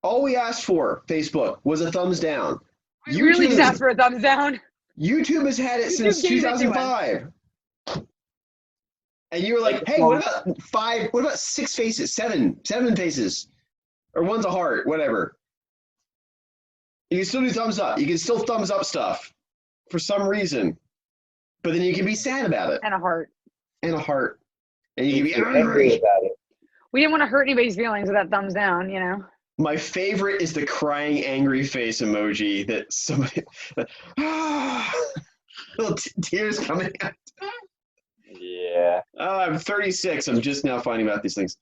All we asked for, Facebook, was a thumbs down. We really just asked for a thumbs down. YouTube has had it since 2005. And you were like, hey, what about 5? What about 6 faces? 7 faces. Or one's a heart, whatever. You can still do thumbs up. You can still thumbs up stuff for some reason. But then you can be sad about it. And a heart. And a heart. And you can be angry about it. We didn't want to hurt anybody's feelings with that thumbs down, you know? My favorite is the crying angry face emoji that somebody little tears coming out. Yeah. Oh, I'm 36. I'm just now finding out these things.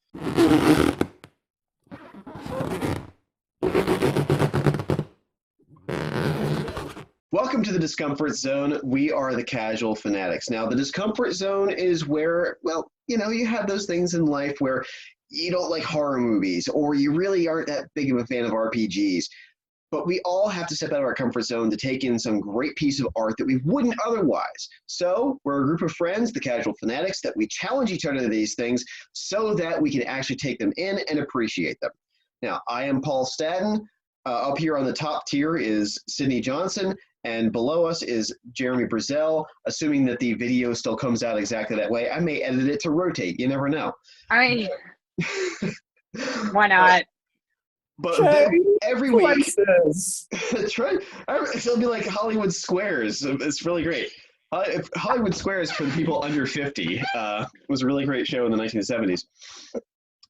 Welcome to the Discomfort Zone. We are the Casual Fanatics. Now, the Discomfort Zone is where, well, you know, you have those things in life where you don't like horror movies, or you really aren't that big of a fan of RPGs. But we all have to step out of our comfort zone to take in some great piece of art that we wouldn't otherwise. So we're a group of friends, the Casual Fanatics, that we challenge each other to these things so that we can actually take them in and appreciate them. Now, I am Paul Stadden. Up here on the top tier is Sydnee Johnson, and below us is Jeremy Brazel, assuming that the video still comes out exactly that way. I may edit it to rotate. You never know. I mean, why not? But every week, that's right. It'll be like Hollywood Squares. It's really great. Hollywood Squares for the people under 50 was a really great show in the 1970s.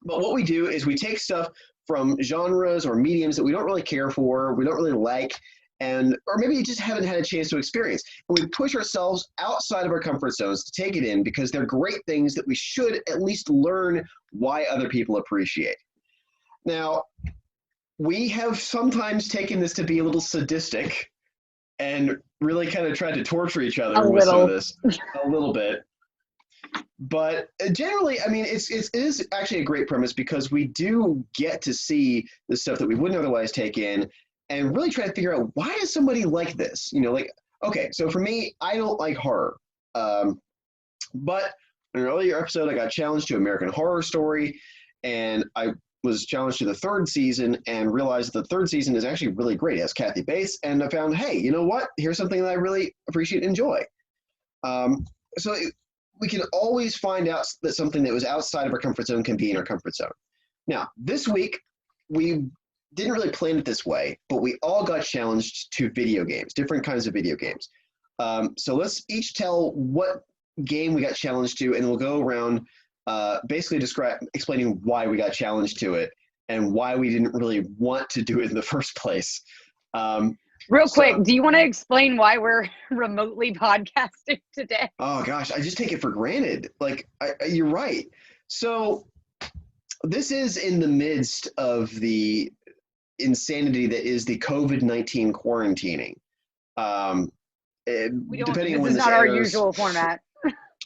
But what we do is we take stuff from genres or mediums that we don't really care for, we don't really like, or maybe you just haven't had a chance to experience. And we push ourselves outside of our comfort zones to take it in because they're great things that we should at least learn why other people appreciate. Now, we have sometimes taken this to be a little sadistic and really kind of tried to torture each other with some of this a little bit. But generally, I mean, it is actually a great premise because we do get to see the stuff that we wouldn't otherwise take in and really try to figure out, why does somebody like this? You know, like, okay, so for me, I don't like horror. But in an earlier episode, I got challenged to American Horror Story, and I was challenged to the 3rd season and realized the 3rd season is actually really great. It has Kathy Bates, and I found, hey, you know what? Here's something that I really appreciate and enjoy. So we can always find out that something that was outside of our comfort zone can be in our comfort zone. Now, this week, we didn't really plan it this way, but we all got challenged to video games, different kinds of video games. So let's each tell what game we got challenged to, and we'll go around basically explaining why we got challenged to it and why we didn't really want to do it in the first place. Real quick, do you want to explain why we're remotely podcasting today? Oh gosh, I just take it for granted. Like, you're right. So this is in the midst of the insanity that is the COVID-19 quarantining. Depending on when this is not our airs, usual format.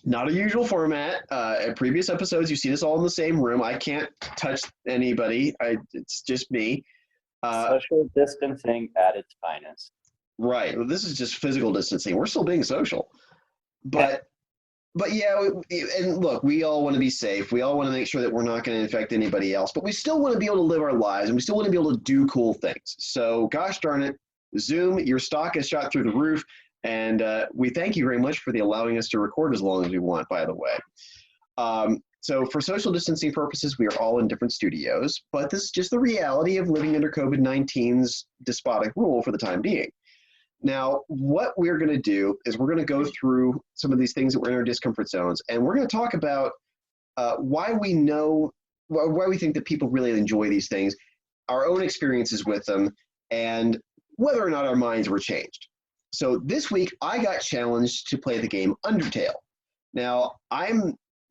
Not a usual format. In previous episodes, you've seen us all in the same room. I can't touch anybody. It's just me. Social distancing at its finest. Right. Well, this is just physical distancing. We're still being social. But yeah, and look, we all want to be safe. We all want to make sure that we're not going to infect anybody else. But we still want to be able to live our lives, and we still want to be able to do cool things. So, gosh darn it, Zoom, your stock is shot through the roof. And we thank you very much for allowing us to record as long as we want, by the way. So for social distancing purposes, we are all in different studios, but this is just the reality of living under COVID-19's despotic rule for the time being. Now, what we're going to do is we're going to go through some of these things that were in our discomfort zones, and we're going to talk about why we think that people really enjoy these things, our own experiences with them, and whether or not our minds were changed. So this week, I got challenged to play the game Undertale. Now, I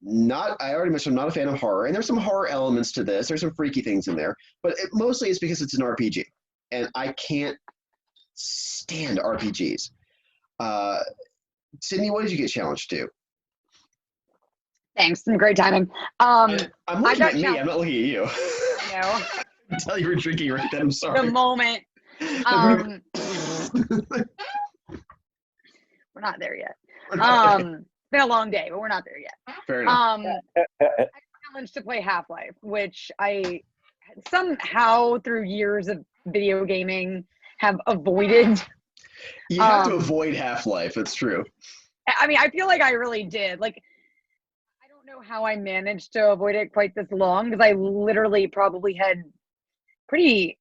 already mentioned I'm not a fan of horror, and there's some horror elements to this. There's some freaky things in there, but mostly it's because it's an RPG, and I can't stand RPGs. Sydney, what did you get challenged to? Thanks, some great timing. I'm looking at me, I'm not looking at you. I know. I can tell you were drinking right then, I'm sorry. The moment. We're not there yet. It's been a long day, but we're not there yet. Fair enough. I got challenged to play Half-Life, which I somehow through years of video gaming have avoided. You have to avoid Half-Life. It's true. I mean, I feel like I really did. Like, I don't know how I managed to avoid it quite this long, because I literally probably had a pretty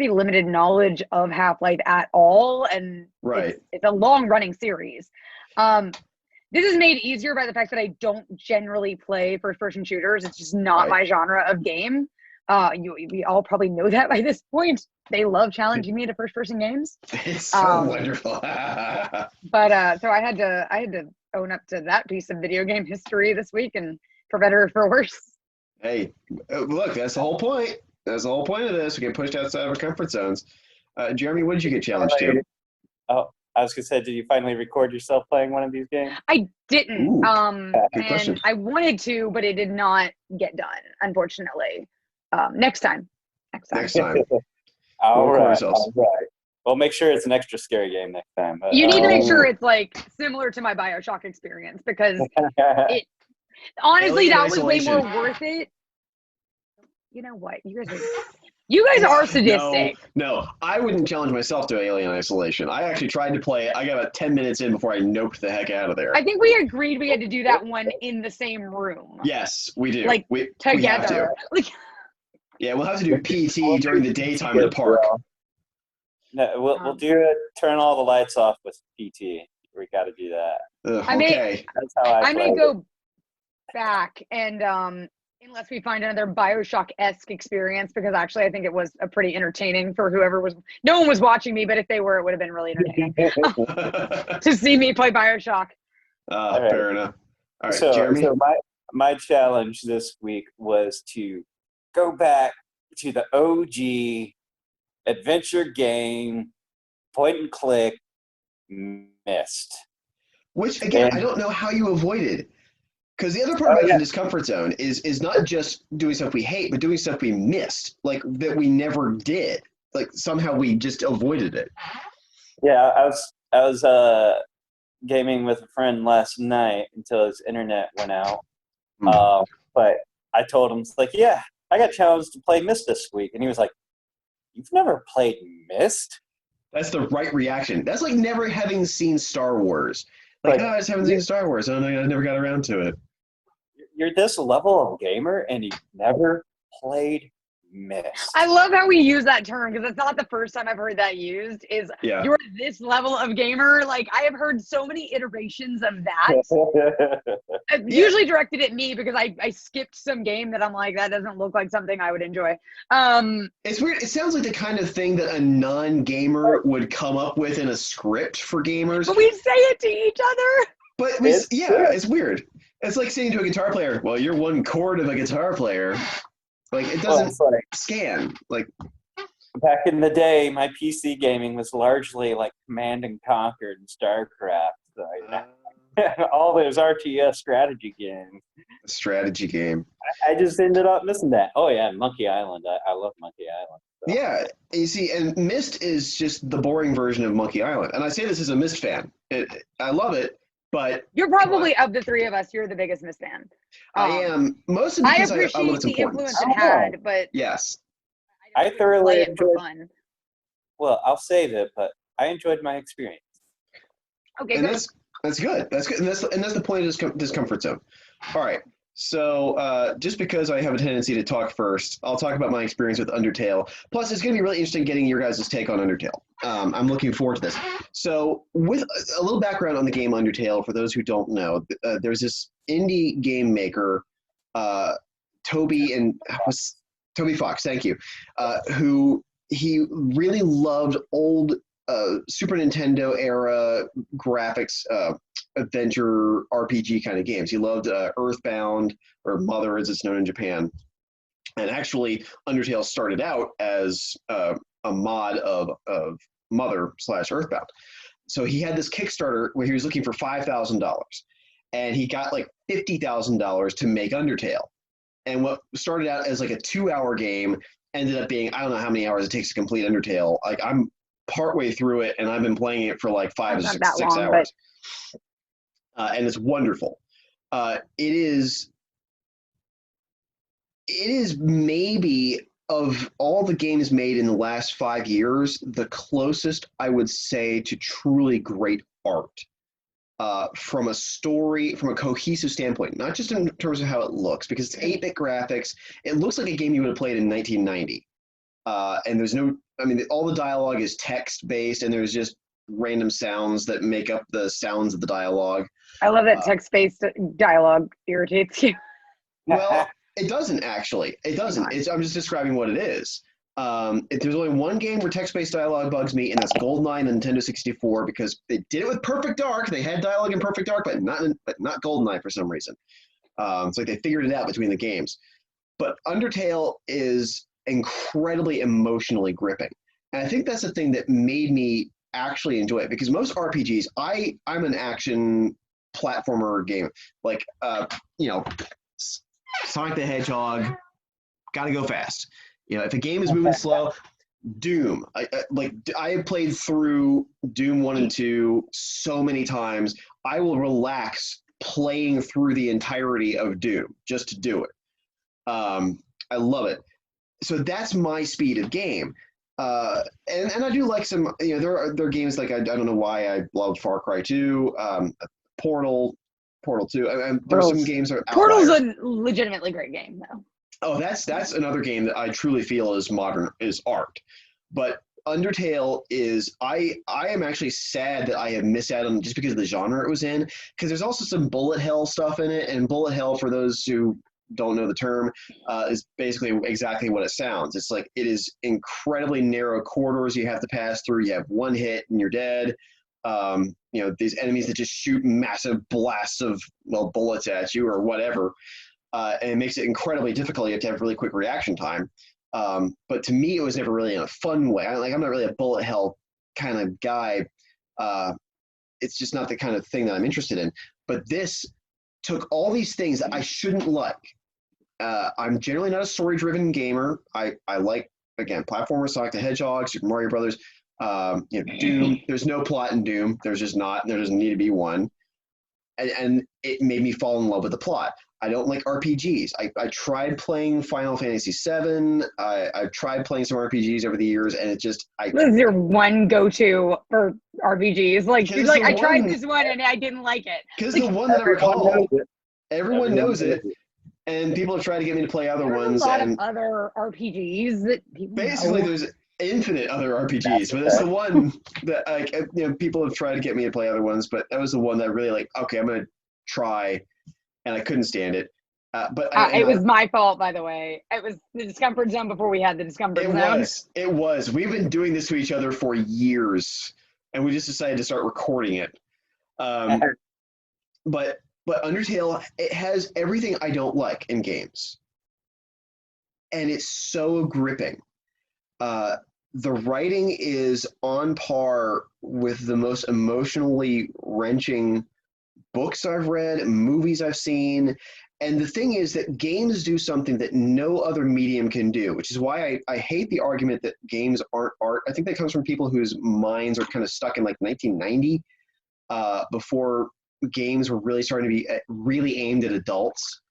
limited knowledge of Half-Life at all, and Right. it's a long running series. This is made easier by the fact that I don't generally play first person shooters. It's just not my genre of game. We all probably know that by this point. They love challenging me to first person games. It's so wonderful. But so I had to own up to that piece of video game history this week, and for better or for worse. Hey, look, that's the whole point. That's the whole point of this. We get pushed outside of our comfort zones. Jeremy, what did you get challenged to? Oh, I was gonna say, did you finally record yourself playing one of these games? I didn't. Ooh, and question. I wanted to, but it did not get done, unfortunately. Next time. Next time. All We'll record right. ourselves. All right. Well, make sure it's an extra scary game next time. But, You need to make sure it's like similar to my BioShock experience, because it honestly Alien that was way Isolation. more worth it. You know what? You guys are sadistic. No, I wouldn't challenge myself to Alien Isolation. I actually tried to play it. I got about 10 minutes in before I noped the heck out of there. I think we agreed we had to do that one in the same room. Yes, we do. Like, we together. have to. Like, Yeah, we'll have to do PT during the daytime in the park. No, we'll do it. Turn all the lights off with PT. We got to do that. Okay. That's how I may play. go back and unless we find another BioShock-esque experience, because actually I think it was a pretty entertaining for whoever was. No one was watching me, but if they were, it would have been really entertaining to see me play BioShock. Right. Fair enough. All right, so, Jeremy. So my challenge this week was to go back to the OG adventure game, point and click, Myst. Which, again, I don't know how you avoided. Because the other part about the Discomfort Zone is not just doing stuff we hate, but doing stuff we missed, like that we never did. Like somehow we just avoided it. Yeah, I was gaming with a friend last night until his internet went out. But I told him, it's like, yeah, I got challenged to play Myst this week. And he was like, you've never played Myst? That's the right reaction. That's like never having seen Star Wars. Like, I just haven't seen Star Wars. I never got around to it. You're this level of gamer and you've never played Myst. I love how we use that term, because it's not the first time I've heard that used. You're this level of gamer. Like, I have heard so many iterations of that. Usually directed at me, because I skipped some game that I'm like, that doesn't look like something I would enjoy. It's weird. It sounds like the kind of thing that a non-gamer would come up with in a script for gamers. But we say it to each other. But it's weird. It's like saying to a guitar player, well, you're one chord of a guitar player. Like, it doesn't scan. Like, back in the day, my PC gaming was largely like Command and Conquer and StarCraft. So, all those RTS strategy games. Strategy game. I just ended up missing that. Oh, yeah, Monkey Island. I love Monkey Island. So. Yeah, you see, and Myst is just the boring version of Monkey Island. And I say this as a Myst fan. I love it, but... You're probably, of the three of us, you're the biggest Myst fan. I am, mostly because I love its importance. The influence it had, but... Yes. I thoroughly enjoyed fun. Well, I'll save it, but I enjoyed my experience. Okay, and good. That's good. That's good. And that's the point of Discomfort Zone. All right. So just because I have a tendency to talk first, I'll talk about my experience with Undertale. Plus, it's going to be really interesting getting your guys' take on Undertale. I'm looking forward to this. So with a little background on the game Undertale, for those who don't know, there's this indie game maker, Toby Fox, thank you, who he really loved old Super Nintendo era graphics, adventure RPG kind of games. He loved Earthbound, or Mother as it's known in Japan. And actually, Undertale started out as a mod of Mother/Earthbound. So he had this Kickstarter where he was looking for $5,000. And he got like $50,000 to make Undertale. And what started out as like a 2-hour game ended up being, I don't know how many hours it takes to complete Undertale. Like, I'm partway through it, and I've been playing it for like 5 or 6 hours. And it's wonderful. It is maybe of all the games made in the last 5 years, the closest I would say to truly great art, from a story, from a cohesive standpoint, not just in terms of how it looks, because it's 8-bit graphics. It looks like a game you would have played in 1990. And there's no, I mean, all the dialogue is text-based, and there's just random sounds that make up the sounds of the dialogue. I love that text-based dialogue irritates you. Well, it doesn't actually. It doesn't. I'm just describing what it is. There's only one game where text-based dialogue bugs me, and that's GoldenEye on Nintendo 64, because they did it with Perfect Dark. They had dialogue in Perfect Dark, but not GoldenEye for some reason. It's like they figured it out between the games. But Undertale is incredibly emotionally gripping, and I think that's the thing that made me actually enjoy it, because most RPGs, I'm an action platformer game, like Sonic the Hedgehog, gotta go fast. If a game is moving slow, Doom. I have played through Doom 1 and 2 so many times. I will relax playing through the entirety of Doom just to do it. I love it. So that's my speed of game. And I do like some, there are games like, I don't know why I loved Far Cry 2, Portal 2. There's some games that are Portal's a legitimately great game, though. Oh, that's another game that I truly feel is art. But Undertale is, I am actually sad that I have missed out on, just because of the genre it was in, because there's also some bullet hell stuff in it, and bullet hell, for those who don't know the term, is basically exactly what it sounds. It's like, it is incredibly narrow corridors you have to pass through. You have one hit and you're dead. These enemies that just shoot massive blasts of bullets at you or whatever, and it makes it incredibly difficult. You have to have really quick reaction time. But to me, it was never really in a fun way. I'm not really a bullet hell kind of guy. It's just not the kind of thing that I'm interested in. But this took all these things that I shouldn't like. I'm generally not a story-driven gamer. I like, again, platformers, Sonic the Hedgehog, Super Mario Brothers, Doom. There's no plot in Doom. There's just not. There doesn't need to be one. And it made me fall in love with the plot. I don't like RPGs. I tried playing Final Fantasy VII. I've tried playing some RPGs over the years, and it just... This is your one go-to for RPGs. You're like, I tried this one, and I didn't like it. Because the one that I recall, everyone knows it, and people have tried to get me to play other ones. There's a lot of other RPGs that people basically, there's infinite other RPGs, but it's the one that people have tried to get me to play other ones, but that was the one that I really okay, I'm going to try, and I couldn't stand it. It was my fault, by the way. It was the Discomfort Zone before we had the Discomfort Zone. It was. We've been doing this to each other for years, and we just decided to start recording it. But Undertale, it has everything I don't like in games, and it's so gripping. The writing is on par with the most emotionally wrenching books I've read, movies I've seen. And the thing is that games do something that no other medium can do, which is why I hate the argument that games aren't art. I think that comes from people whose minds are kind of stuck in 1990, before games were really starting to be really aimed at adults.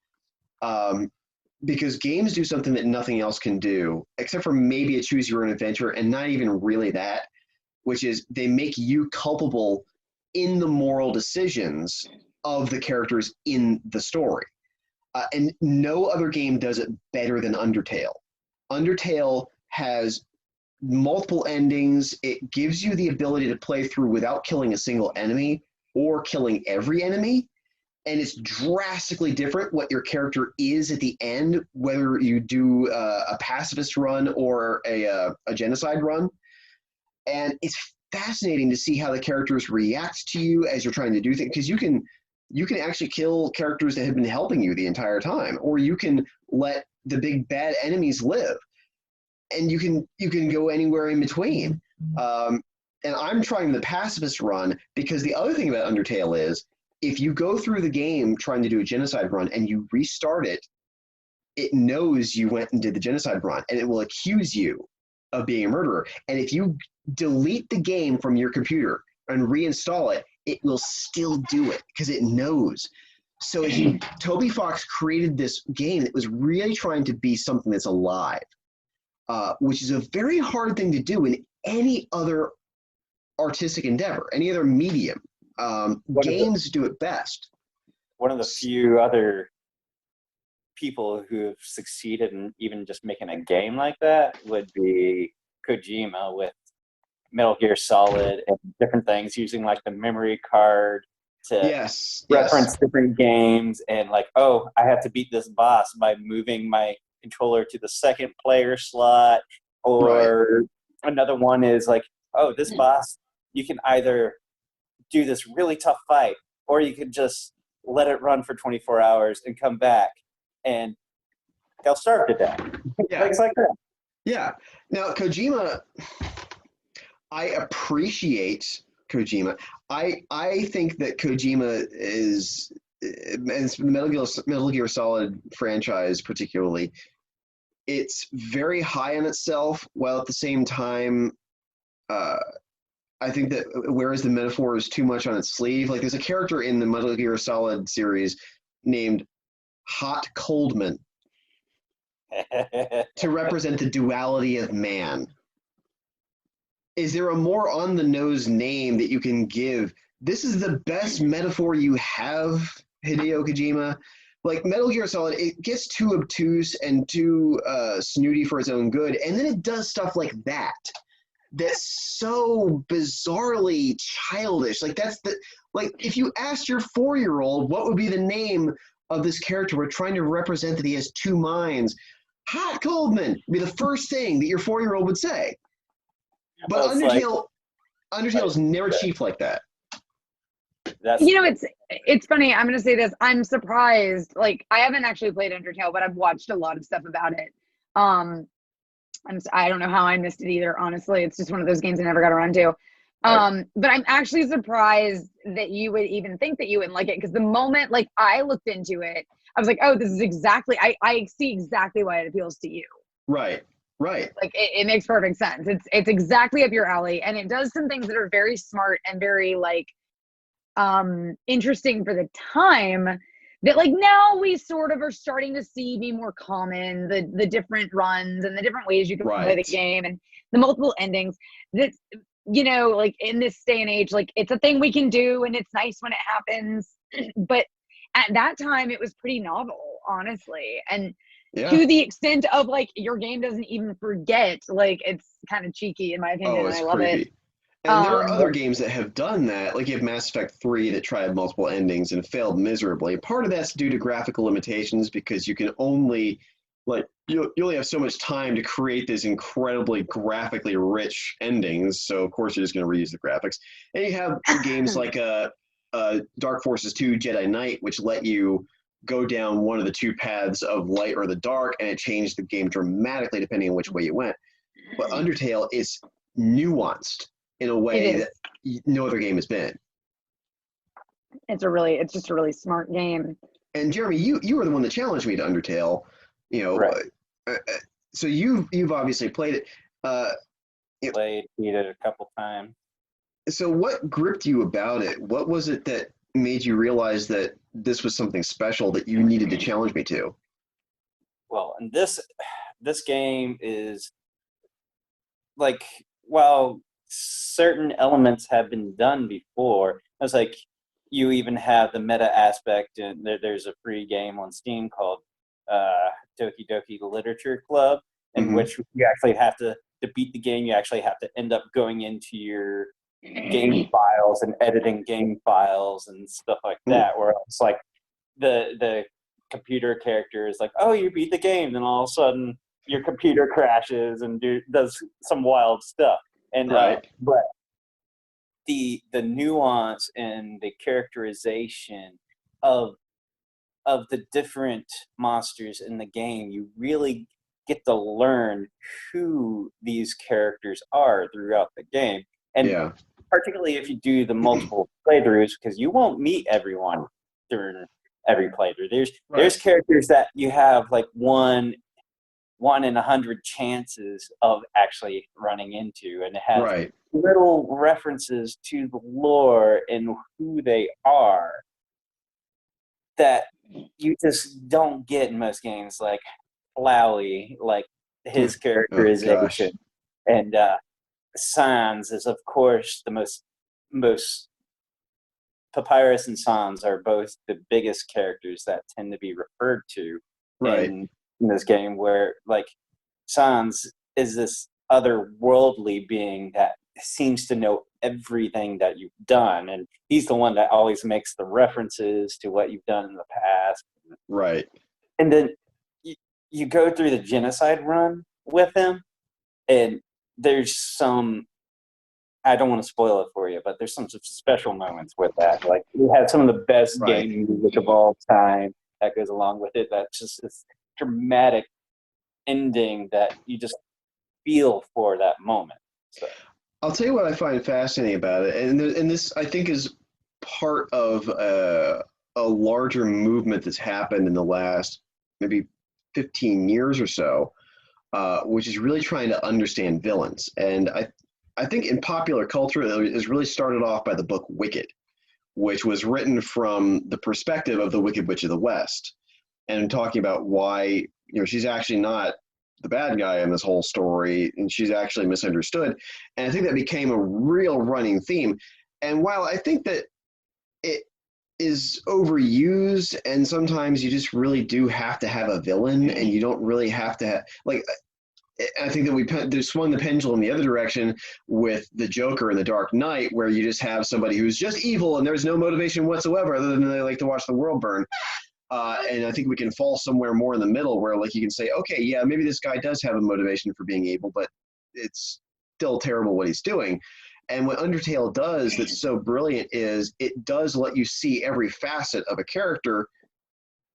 Because games do something that nothing else can do, except for maybe a choose your own adventure, and not even really that, which is they make you culpable in the moral decisions of the characters in the story. And no other game does it better than Undertale. Undertale has multiple endings. It gives you the ability to play through without killing a single enemy or killing every enemy. And it's drastically different what your character is at the end, whether you do a pacifist run or a genocide run. And it's fascinating to see how the characters react to you as you're trying to do things, because you can actually kill characters that have been helping you the entire time, or you can let the big bad enemies live, and you can go anywhere in between. And I'm trying the pacifist run, because the other thing about Undertale is, if you go through the game trying to do a genocide run and you restart it, it knows you went and did the genocide run, and it will accuse you of being a murderer. And if you delete the game from your computer and reinstall it, it will still do it because it knows. So Toby Fox created this game that was really trying to be something that's alive. which is a very hard thing to do in any other artistic endeavor, any other medium. Games do it best. One of the few other people who have succeeded in even just making a game like that would be Kojima with Metal Gear Solid and different things, using like the memory card to reference different games, and like, oh, I have to beat this boss by moving my controller to the second player slot, or another one is like, oh, this boss, you can either do this really tough fight, or you can just let it run for 24 hours and come back, and they'll starve to death. Things like that. Yeah. Now, Kojima, I appreciate Kojima. I think that Kojima is, and the Metal Gear Solid franchise particularly, it's very high on itself, while at the same time, I think that whereas the metaphor is too much on its sleeve, like there's a character in the Metal Gear Solid series named Hot Coldman to represent the duality of man. Is there a more on-the-nose name that you can give? This is the best metaphor you have, Hideo Kojima. Like, Metal Gear Solid, it gets too obtuse and too snooty for its own good, and then it does stuff like that. That's so bizarrely childish. Like, if you asked your 4-year-old what would be the name of this character we're trying to represent that he has two minds, Hot Coldman would be the first thing that your 4-year-old would say. But Undertale's never cheap like that. It's funny. I'm going to say this. I'm surprised. Like, I haven't actually played Undertale, but I've watched a lot of stuff about it. I don't know how I missed it either, honestly. It's just one of those games I never got around to. But I'm actually surprised that you would even think that you wouldn't like it, because the moment, like, I looked into it, I was like, oh, this is exactly, I see exactly why it appeals to you. Right. Like, it makes perfect sense. It's exactly up your alley, and it does some things that are very smart and very, like, interesting for the time, that, like, now we sort of are starting to see be more common, the different runs and the different ways you can play the game and the multiple endings. That, like, in this day and age, like, it's a thing we can do, and it's nice when it happens. But at that time, it was pretty novel, honestly. And to the extent of, like, your game doesn't even forget, like, it's kind of cheeky in my opinion. It's and I love creepy. it. And there are other games that have done that. Like, you have Mass Effect 3 that tried multiple endings and failed miserably. Part of that's due to graphical limitations, because you can only, like, you only have so much time to create these incredibly graphically rich endings. So, of course, you're just going to reuse the graphics. And you have games like Dark Forces 2 Jedi Knight, which let you go down one of the two paths of light or the dark, and it changed the game dramatically depending on which way you went. But Undertale is nuanced in a way that no other game has been. It's just a really smart game. And Jeremy, you were the one that challenged me to Undertale. So you've obviously played it. Beat it a couple times. So what gripped you about it? What was it that made you realize that this was something special that you needed to challenge me to? Well, and this game is, like, while certain elements have been done before, it's like you even have the meta aspect, and there's a free game on Steam called Doki Doki Literature Club, in which you actually have to beat the game, you actually have to end up going into your game files and editing game files and stuff like that, where it's like the computer character is like, oh, you beat the game, then all of a sudden your computer crashes and does some wild stuff. And but the nuance and the characterization of the different monsters in the game, you really get to learn who these characters are throughout the game. And particularly if you do the multiple playthroughs, because you won't meet everyone during every playthrough. There's characters that you have like one in 100 chances of actually running into, and it has little references to the lore and who they are that you just don't get in most games, like Flowey, like his Oh gosh. characterization. And Sans is, of course, the most Papyrus and Sans are both the biggest characters that tend to be referred to Right. in this game, where like Sans is this otherworldly being that seems to know everything that you've done, and he's the one that always makes the references to what you've done in the past. Right. And then you go through the genocide run with him, and there's some, I don't want to spoil it for you, but there's some special moments with that. Like, we had some of the best Right. game music of all time that goes along with it. That's just this dramatic ending that you just feel for that moment. So. I'll tell you what I find fascinating about it, and this I think is part of a larger movement that's happened in the last maybe 15 years or so, which is really trying to understand villains. And I think in popular culture, it was really started off by the book Wicked, which was written from the perspective of the Wicked Witch of the West, and talking about why she's actually not the bad guy in this whole story, and she's actually misunderstood. And I think that became a real running theme. And while I think that it is overused, and sometimes you just really do have to have a villain, and you don't really have to have, like, I think that they swung the pendulum the other direction with the Joker in The Dark Knight, where you just have somebody who's just evil and there's no motivation whatsoever other than they like to watch the world burn. And I think we can fall somewhere more in the middle where, like, you can say, okay, yeah, maybe this guy does have a motivation for being evil, but it's still terrible what he's doing. And what Undertale does that's so brilliant is it does let you see every facet of a character,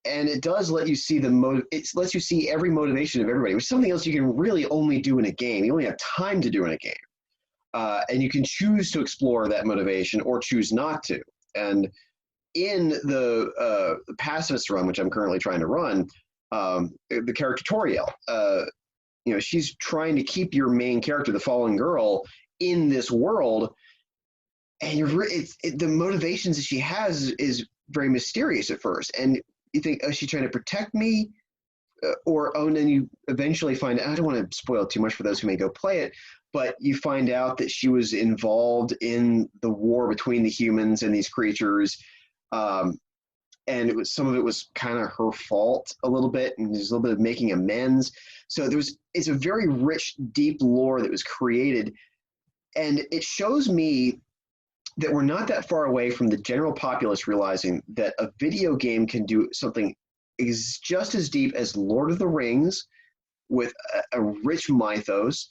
and it does let you see it lets you see every motivation of everybody, which is something else you can really only do in a game. You only have time to do in a game. And you can choose to explore that motivation or choose not to. And in the pacifist run, which I'm currently trying to run, the character Toriel, she's trying to keep your main character, the fallen girl, in this world, and the motivations that she has is very mysterious at first, and you think, oh, is she trying to protect me? And then you eventually find out, I don't want to spoil too much for those who may go play it, but you find out that she was involved in the war between the humans and these creatures. And some of it was kind of her fault a little bit, and there's a little bit of making amends. So it's a very rich, deep lore that was created, and it shows me that we're not that far away from the general populace realizing that a video game can do something is just as deep as Lord of the Rings, with a rich mythos,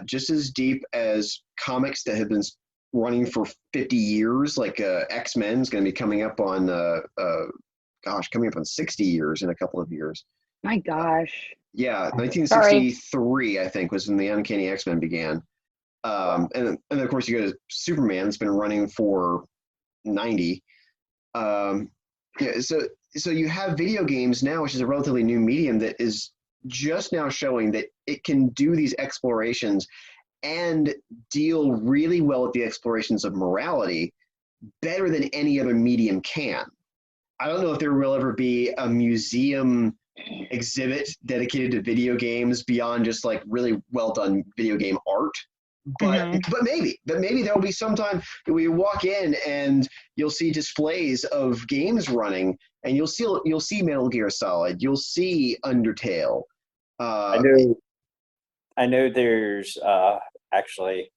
just as deep as comics that have been running for 50 years, like X-Men is going to be coming up on 60 years in a couple of years. My gosh. Yeah, 1963, I think, was when the Uncanny X-Men began. And of course, you go to Superman. It's been running for 90. So you have video games now, which is a relatively new medium that is just now showing that it can do these explorations and deal really well with the explorations of morality better than any other medium can. I don't know if there will ever be a museum exhibit dedicated to video games beyond just like really well done video game art. But maybe there will be some time that we walk in and you'll see displays of games running, and you'll see Metal Gear Solid, you'll see Undertale. I know. There's actually,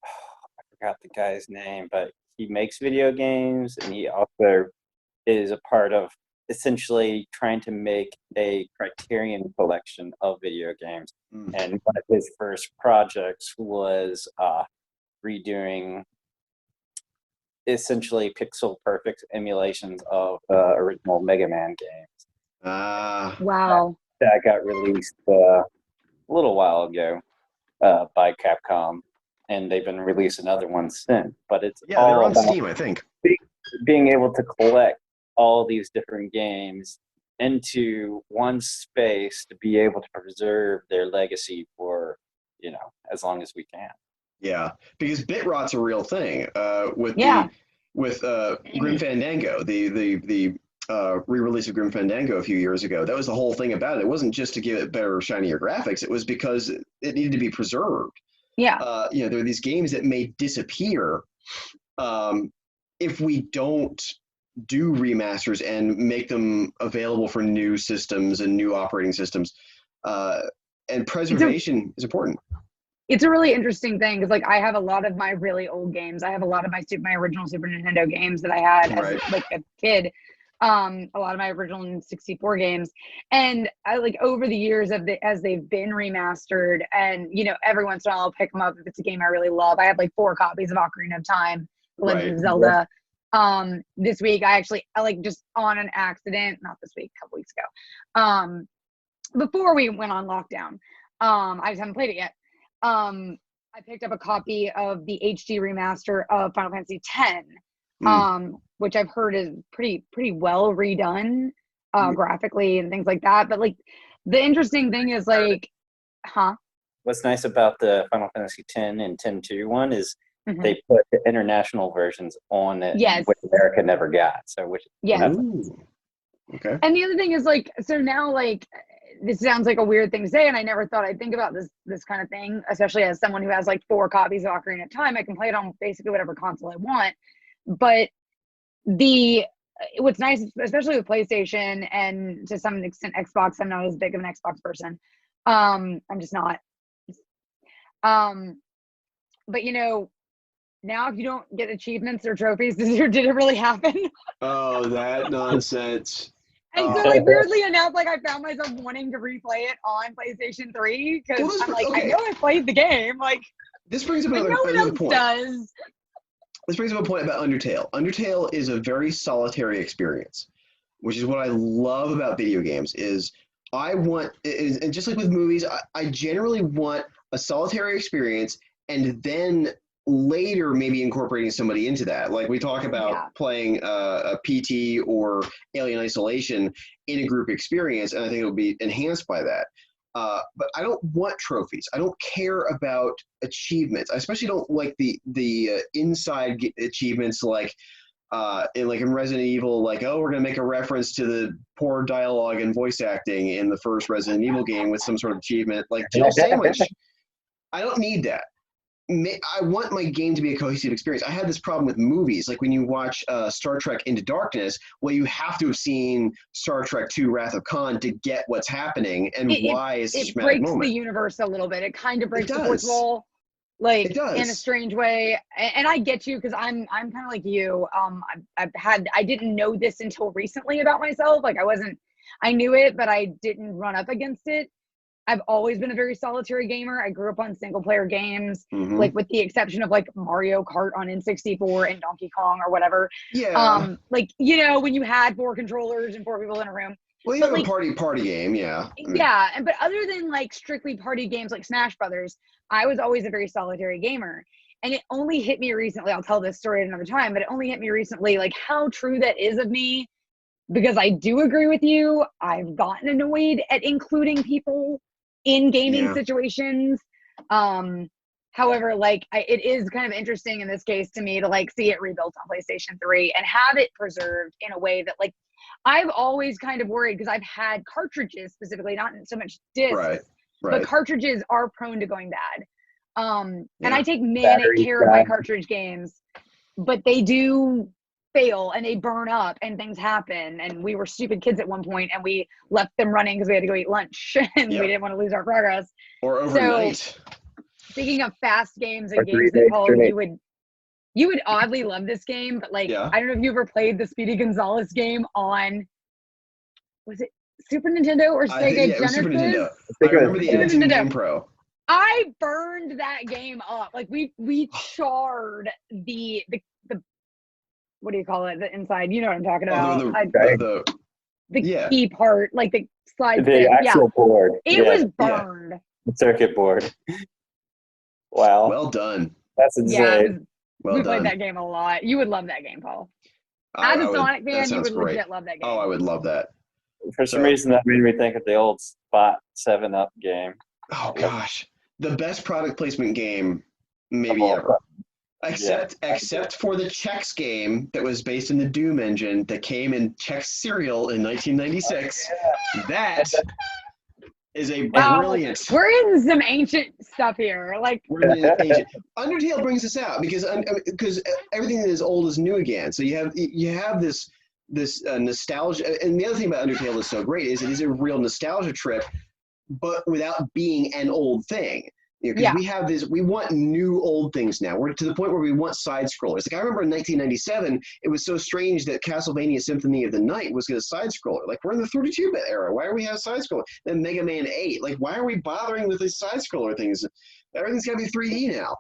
I forgot the guy's name, but he makes video games, and he also is a part of essentially trying to make a Criterion collection of video games. And one of his first projects was redoing essentially pixel perfect emulations of original Mega Man games. Wow. That got released a little while ago by Capcom, and they've been releasing other ones since. But it's they're on Steam, I think. Being able to collect all these different games into one space to be able to preserve their legacy for, as long as we can. Yeah, because bit rot's a real thing. With Grim Fandango, the re-release of Grim Fandango a few years ago. That was the whole thing about it. It wasn't just to give it better, shinier graphics. It was because it needed to be preserved. Yeah. There are these games that may disappear if we don't do remasters and make them available for new systems and new operating systems. And preservation is important. It's a really interesting thing because, like, I have a lot of my really old games. I have a lot of my original Super Nintendo games that I had as like a kid. A lot of my original N64 games, and I like over the years as they've been remastered, and every once in a while I'll pick them up if it's a game I really love. I have like 4 copies of Ocarina of Time, The Legend of Zelda. This week I like just on an accident, not this week, a couple weeks ago, before we went on lockdown. I just haven't played it yet. I picked up a copy of the HD remaster of Final Fantasy X, which I've heard is pretty well redone, graphically and things like that. But like, the interesting thing is like, what's nice about the Final Fantasy X and X-2 one is they put the international versions on it, which America never got. So okay. And the other thing is like, so now like, this sounds like a weird thing to say, and I never thought I'd think about this kind of thing, especially as someone who has like 4 copies of Ocarina of Time. I can play it on basically whatever console I want. But what's nice, especially with PlayStation and to some extent Xbox, I'm not as big of an Xbox person. I'm just not. But now if you don't get achievements or trophies, did it really happen? Oh, that nonsense. And so, like, weirdly enough, like, I found myself wanting to replay it on PlayStation 3 because I'm like, I know I played the game. Like, this brings up another point. This brings up a point about Undertale. Undertale is a very solitary experience, which is what I love about video games. Is I want, and just like with movies, I generally want a solitary experience, and then later maybe incorporating somebody into that. Like we talk about playing a PT or Alien Isolation in a group experience, and I think it'll be enhanced by that. But I don't want trophies. I don't care about achievements. I especially don't like the inside achievements like in Resident Evil, like, oh, we're going to make a reference to the poor dialogue and voice acting in the first Resident Evil game with some sort of achievement, like Jill Sandwich. I don't need that. I want my game to be a cohesive experience. I had this problem with movies. Like when you watch Star Trek Into Darkness, well, you have to have seen Star Trek II Wrath of Khan to get what's happening and why it's a dramatic moment. It breaks the univere a little bit. It kind of breaks the fourth wall, like in a strange way. And I get you because I'm kind of like you. I didn't know this until recently about myself. Like I knew it, but I didn't run up against it. I've always been a very solitary gamer. I grew up on single player games, like with the exception of like Mario Kart on N64 and Donkey Kong or whatever. Yeah. Like, when you had 4 controllers and 4 people in a room. Well, you have like, a party game, yeah. Yeah, but other than like strictly party games like Smash Brothers, I was always a very solitary gamer. And it only hit me recently, I'll tell this story at another time, but it only hit me recently, like how true that is of me. Because I do agree with you. I've gotten annoyed at including people in gaming situations. However, like it is kind of interesting in this case to me to like see it rebuilt on PlayStation 3 and have it preserved in a way that like I've always kind of worried because I've had cartridges specifically, not so much discs, but cartridges are prone to going bad. And I take manic care of my cartridge games, but they do fail and they burn up and things happen, and we were stupid kids at one point and we left them running because we had to go eat lunch and we didn't want to lose our progress or overnight. So, speaking of fast games and games that Paul, you would oddly love this game, but like I don't know if you ever played the Speedy Gonzales game on, was it Super Nintendo or Sega Genesis? Super Nintendo. I remember the N2 Game Pro. I burned that game up. Like we charred the what do you call it? The inside, you know what I'm talking about. The key part, like the slide. The actual board. It was burned. The circuit board. Wow. Well done. That's insane. We played that game a lot. You would love that game, Paul. As a Sonic fan, you would legit love that game. Oh, I would love that. For some reason, that made me think of the old Spot 7-Up game. Oh, gosh. The best product placement game maybe ever. Except for the Chex game that was based in the Doom engine that came in Chex cereal in 1996. That is a brilliant. We're in some ancient stuff here. Like we're in ancient. Undertale brings us out because everything that is old is new again. So you have this nostalgia, and the other thing about Undertale that's so great is it is a real nostalgia trip, but without being an old thing. We have this. We want new old things now. We're to the point where we want side scrollers. Like I remember in 1997, it was so strange that Castlevania Symphony of the Night was going to side scroller. Like we're in the 32-bit era. Why are we have side scroller? Then Mega Man 8. Like why are we bothering with these side scroller things? Everything's got to be 3D now.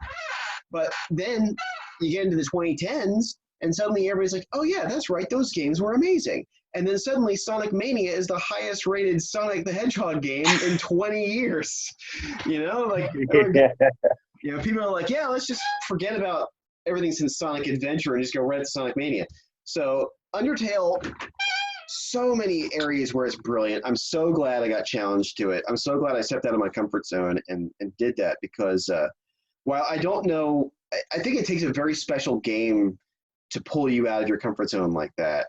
But then you get into the 2010s, and suddenly everybody's like, "Oh yeah, that's right. Those games were amazing." And then suddenly Sonic Mania is the highest rated Sonic the Hedgehog game in 20 years. People are like, yeah, let's just forget about everything since Sonic Adventure and just go right to Sonic Mania. So Undertale, so many areas where it's brilliant. I'm so glad I got challenged to it. I'm so glad I stepped out of my comfort zone and did that because while I don't know, I think it takes a very special game to pull you out of your comfort zone like that.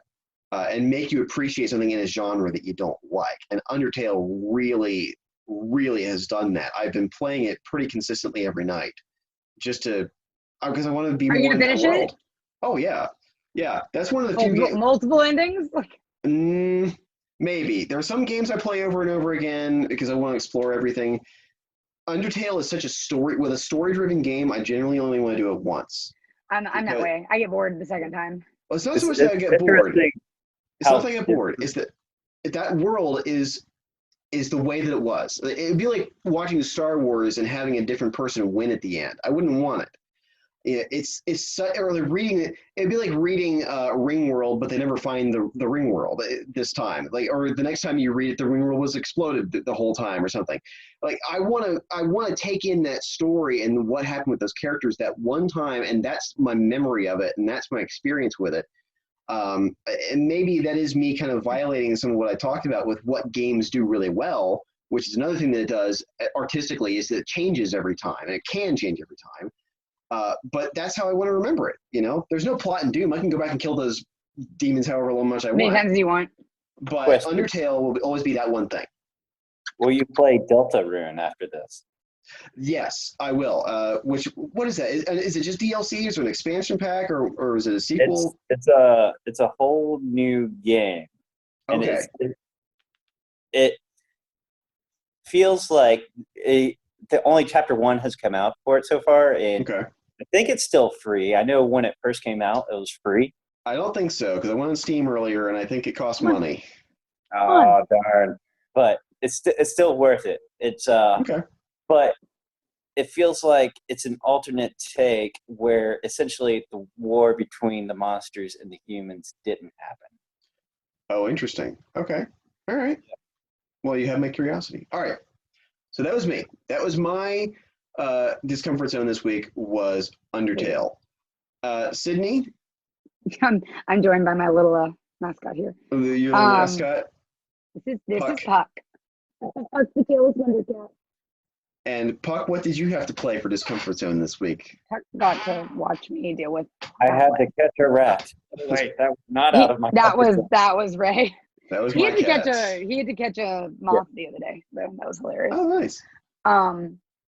And make you appreciate something in a genre that you don't like. And Undertale really, really has done that. I've been playing it pretty consistently every night, just because I want to be more in that world. It? Oh yeah, that's one of the two games. Multiple endings. Maybe there are some games I play over and over again because I want to explore everything. Undertale is such a story-driven game. I generally only want to do it once. I'm that way. I get bored the second time. Well, it's not so much that I get bored. It's not that I get bored. It's that world is the way that it was. It'd be like watching Star Wars and having a different person win at the end. I wouldn't want it. Or reading it. It'd be like reading Ringworld, but they never find the Ringworld this time. Or the next time you read it, the Ringworld was exploded the whole time or something. Like I want to take in that story and what happened with those characters that one time, and that's my memory of it, and that's my experience with it. And maybe that is me kind of violating some of what I talked about with what games do really well, which is another thing that it does artistically is that it changes every time, and it can change every time. But that's how I want to remember it. There's no plot in Doom. I can go back and kill those demons however much I want. Many times you want. But Undertale will always be that one thing. Will you play Deltarune after this? Yes, I will. What is that? Is it just DLC? Is it an expansion pack, or is it a sequel? It's a whole new game, and okay. It feels like the only chapter 1 has come out for it so far, and okay. I think it's still free. I know when it first came out, it was free. I don't think so because I went on Steam earlier, and I think it costs money. Oh darn! But it's still worth it. It's okay. But it feels like it's an alternate take where essentially the war between the monsters and the humans didn't happen. Oh, interesting. Okay. All right. Well, you have my curiosity. All right. So that was me. That was my discomfort zone this week was Undertale. Sydnee? I'm joined by my little mascot here. Your little mascot? This is Puck. Puck the tailless wonder cat. And Puck, what did you have to play for Discomfort Zone this week? Puck got to watch me deal with. I had to catch a rat. Wait, that was not out of my. That was Ray. That was he my had to cat. catch a moth the other day. So that was hilarious. Oh, nice.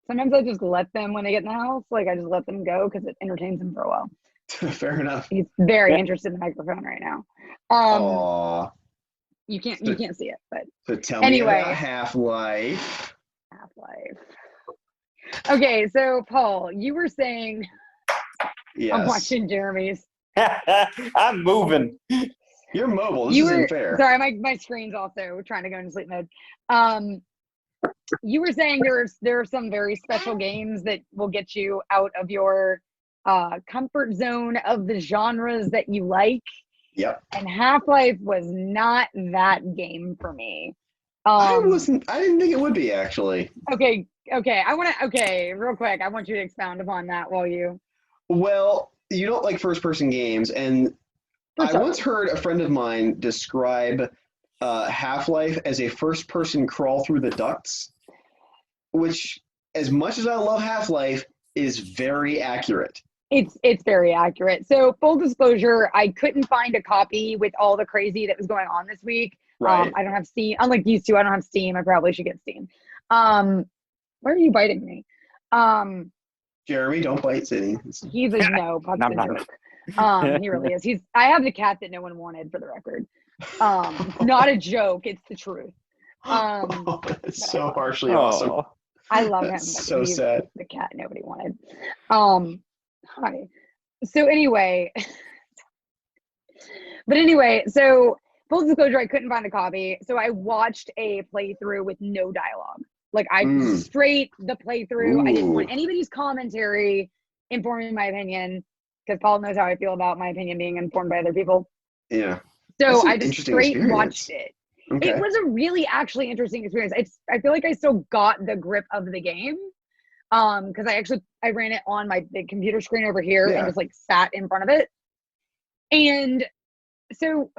Sometimes I just let them when they get in the house. Like I just let them go because it entertains them for a while. Fair enough. He's very interested in the microphone right now. Aww. You can't see it, but so tell anyway. me about Half-Life. Okay, so Paul, you were saying yes. I'm watching Jeremy's. I'm moving. You're mobile. This isn't fair. Sorry, my screen's also trying to go into sleep mode. You were saying there are some very special games that will get you out of your comfort zone of the genres that you like. Yep. And Half-Life was not that game for me. I didn't think it would be actually. Okay. Real quick. I want you to expound upon that while you. Well, you don't like first-person games, and I once heard a friend of mine describe Half-Life as a first-person crawl through the ducts, which, as much as I love Half-Life, is very accurate. It's very accurate. So full disclosure, I couldn't find a copy with all the crazy that was going on this week. Right. I don't have Steam. Unlike these two, I don't have Steam. I probably should get Steam. Why are you biting me? Jeremy, don't bite Sydney. He's a no, Puck's a jerk. He really is. I have the cat that no one wanted, for the record. Not a joke. It's the truth. It's so harshly awesome. I love him. So sad. The cat nobody wanted. Hi. So anyway, so full disclosure, I couldn't find a copy, so I watched a playthrough with no dialogue. Like straight the playthrough. Ooh. I didn't want anybody's commentary informing my opinion, because Paul knows how I feel about my opinion being informed by other people. Yeah. So I just straight watched it. Okay. It was a really actually interesting experience. I feel like I still got the grip of the game. Because I ran it on my big computer screen over here and just like sat in front of it. And so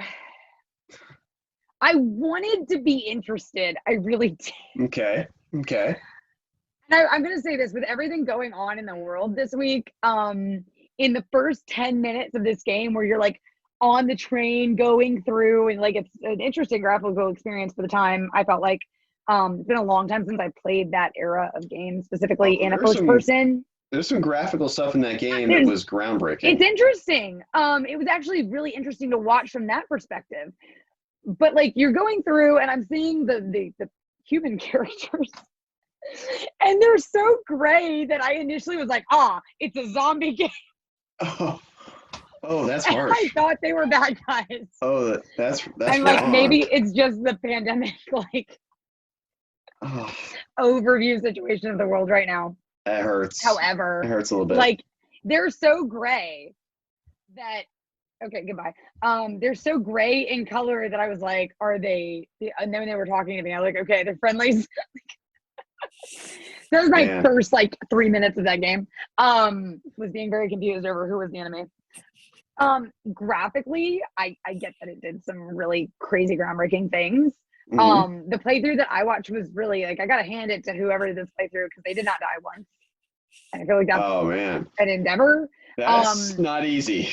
I wanted to be interested. I really did. Okay. And I'm going to say this, with everything going on in the world this week, in the first 10 minutes of this game where you're like on the train going through, and like it's an interesting graphical experience for the time, I felt like. It's been a long time since I played that era of games, specifically in a first person. There's some graphical stuff in that game that was groundbreaking. It's interesting. It was actually really interesting to watch from that perspective. But like, you're going through and I'm seeing the human characters and they're so gray that I initially was like, it's a zombie game. Oh, that's harsh. I thought they were bad guys. Oh, that's I'm like, maybe it's just the pandemic, like, overview situation of the world right now. That hurts. However, it hurts a little bit. Like, they're so gray that goodbye. They're so gray in color that I was like, are they? And then when they were talking to me, I was like, okay, they're friendlies. That was my first like 3 minutes of that game. Was being very confused over who was the enemy. Graphically, I get that it did some really crazy groundbreaking things. Mm-hmm. The playthrough that I watched was really like, I gotta hand it to whoever did this playthrough, because they did not die once, and I feel like that's an endeavor. That's not easy.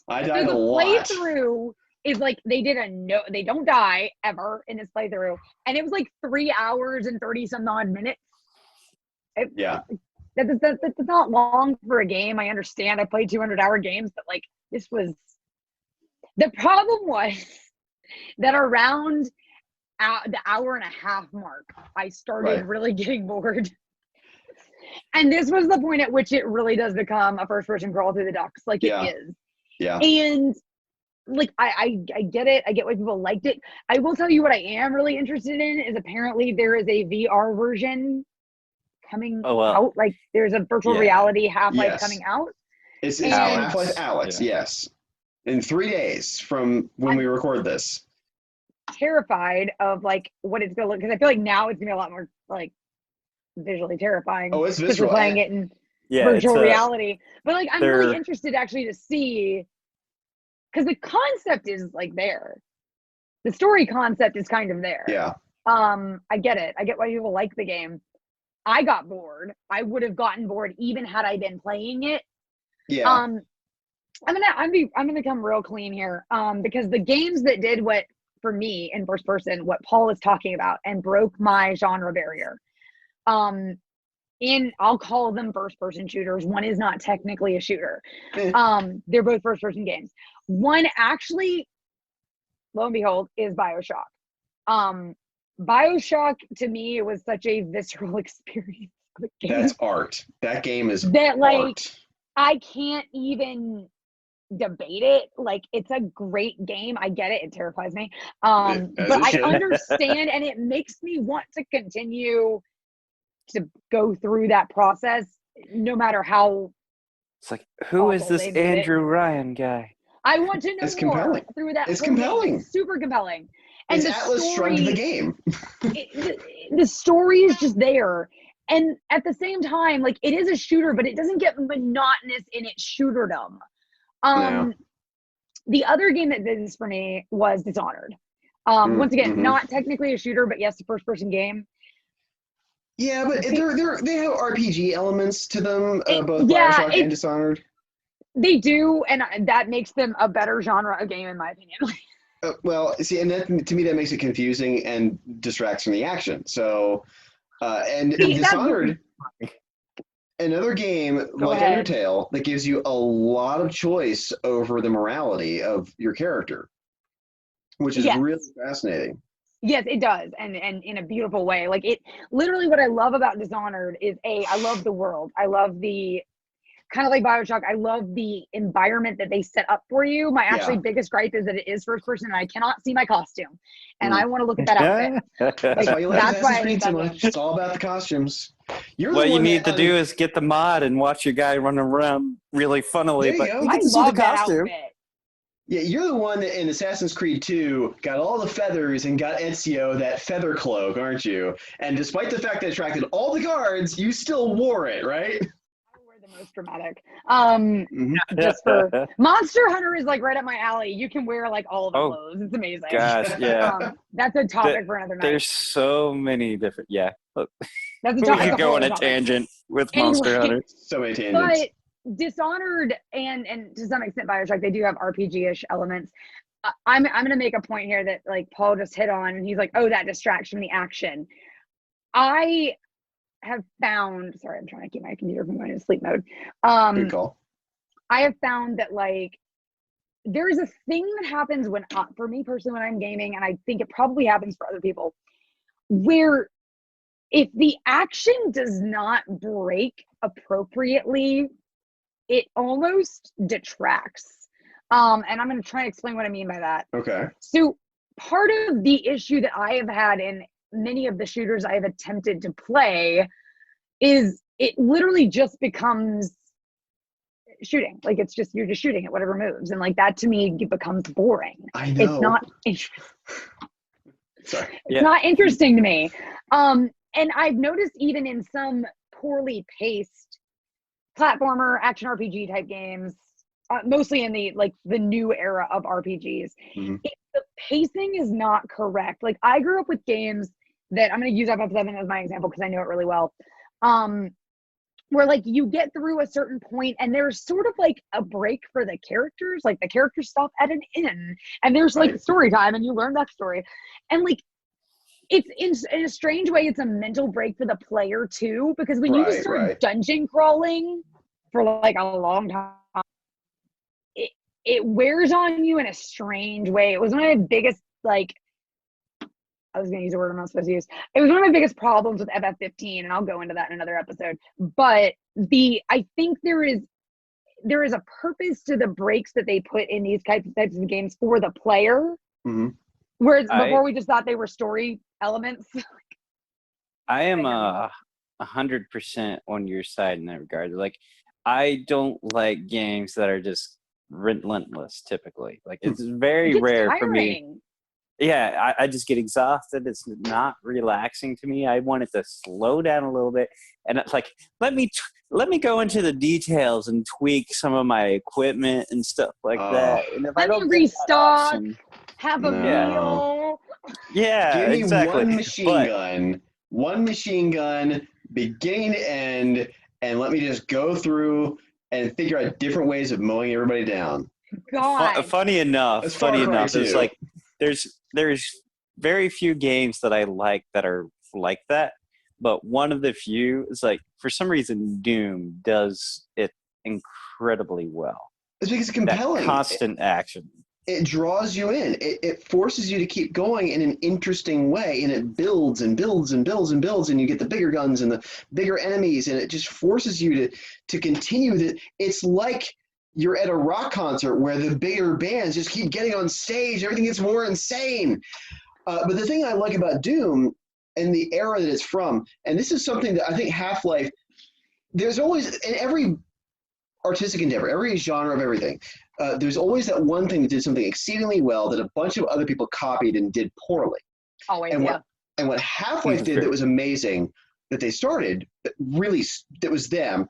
I died a lot. The playthrough is like, they don't die ever in this playthrough, and it was like 3 hours and 30 some odd minutes. That's not long for a game. I understand. I played 200-hour games, but like, this was, the problem was that around the hour and a half mark, I started really getting bored. And this was the point at which it really does become a first-person crawl through the ducts, like it is. Yeah. And like, I get it. I get why people liked it. I will tell you what I am really interested in is, apparently there is a VR version coming out. Like, there's a virtual reality Half-Life coming out. It's Half-Life Alex, yes. In 3 days from when we record this. Terrified of like what it's gonna look, because I feel like now it's gonna be a lot more like visually terrifying. Oh, it's visual. We're playing it in virtual reality. But like, I'm really interested actually to see, because the concept is like there. The story concept is kind of there. Yeah. I get it. I get why people like the game. I got bored. I would have gotten bored even had I been playing it. Yeah. I'm gonna come real clean here. Because the games that did what, for me in first person, what Paul is talking about and broke my genre barrier. I'll call them first person shooters. One is not technically a shooter. They're both first person games. One actually, lo and behold, is BioShock. BioShock, to me, it was such a visceral experience. That's art. That game is that, like, art. I can't even debate it. Like, it's a great game. I get it. It terrifies me. But I understand, and it makes me want to continue to go through that process, no matter how. It's like, who is this Andrew Ryan guy? I want to know more compelling. Through that. It's compelling. It's super compelling. And it's Atlas shrugged the game. The story is just there. And at the same time, like, it is a shooter, but it doesn't get monotonous in its shooterdom. The other game that did this for me was Dishonored. Once again, not technically a shooter, but yes, a first-person game. Yeah, but they have RPG elements to them, both BioShock and Dishonored. They do, and that makes them a better genre of game, in my opinion. Well, see, and that, to me, that makes it confusing and distracts from the action. So, and Dishonored, another game like Undertale that gives you a lot of choice over the morality of your character, which is really fascinating. Yes, it does, and in a beautiful way. Like, it literally, what I love about Dishonored is I love the world. I love the kind of like BioShock. I love the environment that they set up for you. My actually biggest gripe is that it is first person, and I cannot see my costume, and I want to look at that outfit. That's why you like Assassin's Creed so much. It's all about the costumes. What you need to do is get the mod and watch your guy run around really funnily, but you get to see the costume. Yeah, you're the one that in Assassin's Creed 2 got all the feathers and got Ezio that feather cloak, aren't you? And despite the fact that it attracted all the guards, you still wore it, right? I wear the most dramatic. Just for Monster Hunter is like right up my alley. You can wear like all of the clothes. It's amazing. Gosh, yeah. That's a topic for another night. There's so many different. That's a topic. We could go on a tangent with Monster Hunter. So many tangents. But Dishonored and to some extent BioShock, they do have RPG-ish elements. I'm going to make a point here that like Paul just hit on, and he's like, oh, that distracts from the action. I have found, sorry, I'm trying to keep my computer from going into sleep mode. Good call. I have found that like there's a thing that happens when, for me personally, when I'm gaming, and I think it probably happens for other people, where if the action does not break appropriately, it almost detracts. And I'm going to try and explain what I mean by that. Okay. So part of the issue that I have had in many of the shooters I have attempted to play is it literally just becomes shooting. Like, it's just, you're just shooting at whatever moves. And like that to me becomes boring. I know. It's not interesting. Sorry. It's not interesting to me. And I've noticed even in some poorly paced platformer action RPG type games, mostly in the new era of RPGs, if the pacing is not correct. Like, I grew up with games that I'm going to use FF7 as my example because I know it really well, where like you get through a certain point and there's sort of like a break for the characters, like the characters stop at an inn and there's like story time and you learn that story, and like it's in a strange way, it's a mental break for the player too, because when you just start dungeon crawling for like a long time, it wears on you in a strange way. It was one of my biggest, like, I was going to use a word I'm not supposed to use. It was one of my biggest problems with FF15, and I'll go into that in another episode. But I think there is a purpose to the breaks that they put in these types of games for the player. Whereas before we just thought they were story elements. I am 100% on your side in that regard. Like, I don't like games that are just relentless. Typically, like it's very rare for me. Yeah, I just get exhausted. It's not relaxing to me. I want it to slow down a little bit, and it's like let me go into the details and tweak some of my equipment and stuff like that. And if I don't restock, have a meal. Yeah, give me one machine gun, beginning to end, and let me just go through and figure out different ways of mowing everybody down. Funny enough, it's like there's very few games that I like that are like that, but one of the few is like, for some reason, Doom does it incredibly well. It's because it's compelling. That constant action. It draws you in. It forces you to keep going in an interesting way, and it builds and builds and builds and builds, and you get the bigger guns and the bigger enemies, and it just forces you to continue. That it's like you're at a rock concert where the bigger bands just keep getting on stage. Everything gets more insane. But the thing I like about Doom and the era that it's from, and this is something that I think Half-Life, there's always, in every artistic endeavor, every genre of everything, there's always that one thing that did something exceedingly well that a bunch of other people copied and did poorly. Always, and what Half-Life did that was amazing, that they started, that was them.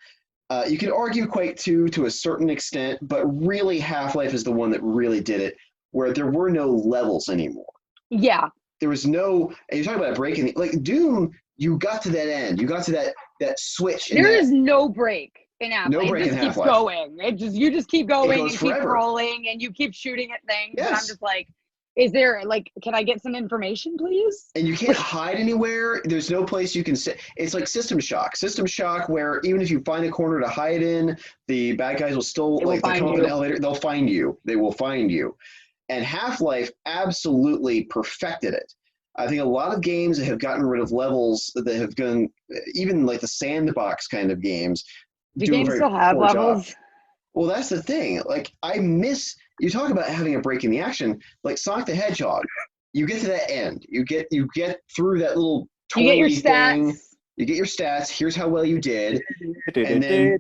You could argue Quake 2 to a certain extent, but really Half-Life is the one that really did it, where there were no levels anymore. Yeah. There was no, and you're talking about breaking, like Doom, you got to that end. You got to that switch. There is no break. in Half-Life. No break it just in keeps Half-Life. going. You just keep going and keep forever. rolling and you keep shooting at things. Yes. And I'm just like, is there like, can I get some information, please? And you can't hide anywhere. There's no place you can sit. It's like System Shock. System Shock, where even if you find a corner to hide in, the bad guys will still They will they come find up in you. the elevator. They'll find you. They will find you. And Half-Life absolutely perfected it. I think a lot of games that have gotten rid of levels that have gone, even like the sandbox kind of games, Do games still have levels? Job. Well, that's the thing. Like, I miss, you talk about having a break in the action, like Sonic the Hedgehog. You get to that end. You get through that little you get your stats. thing. You get your stats. Here's how well you did. And then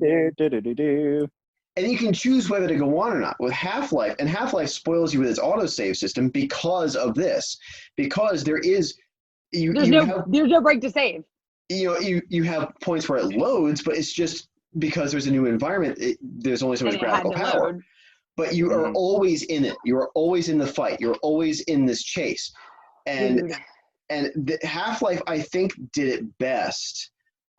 and you can choose whether to go on or not. With Half-Life, and Half-Life spoils you with its autosave system because of this. Because there is there's no break to save. You know, you have points where it loads, but it's just because there's a new environment, there's only so much graphical power. Load. But you are always in it. You are always in the fight. You're always in this chase. And Half-Life, I think, did it best,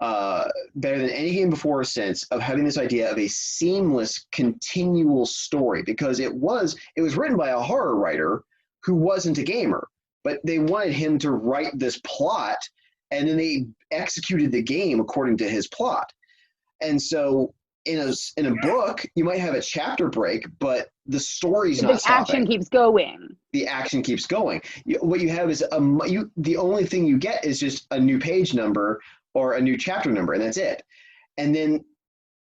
better than any game before or since, of having this idea of a seamless, continual story. Because it was written by a horror writer who wasn't a gamer. But they wanted him to write this plot, and then they executed the game according to his plot. And so in a book, you might have a chapter break, but the story's not stopping. The action keeps going. The action keeps going. What you have is the only thing you get is just a new page number or a new chapter number, and that's it. And then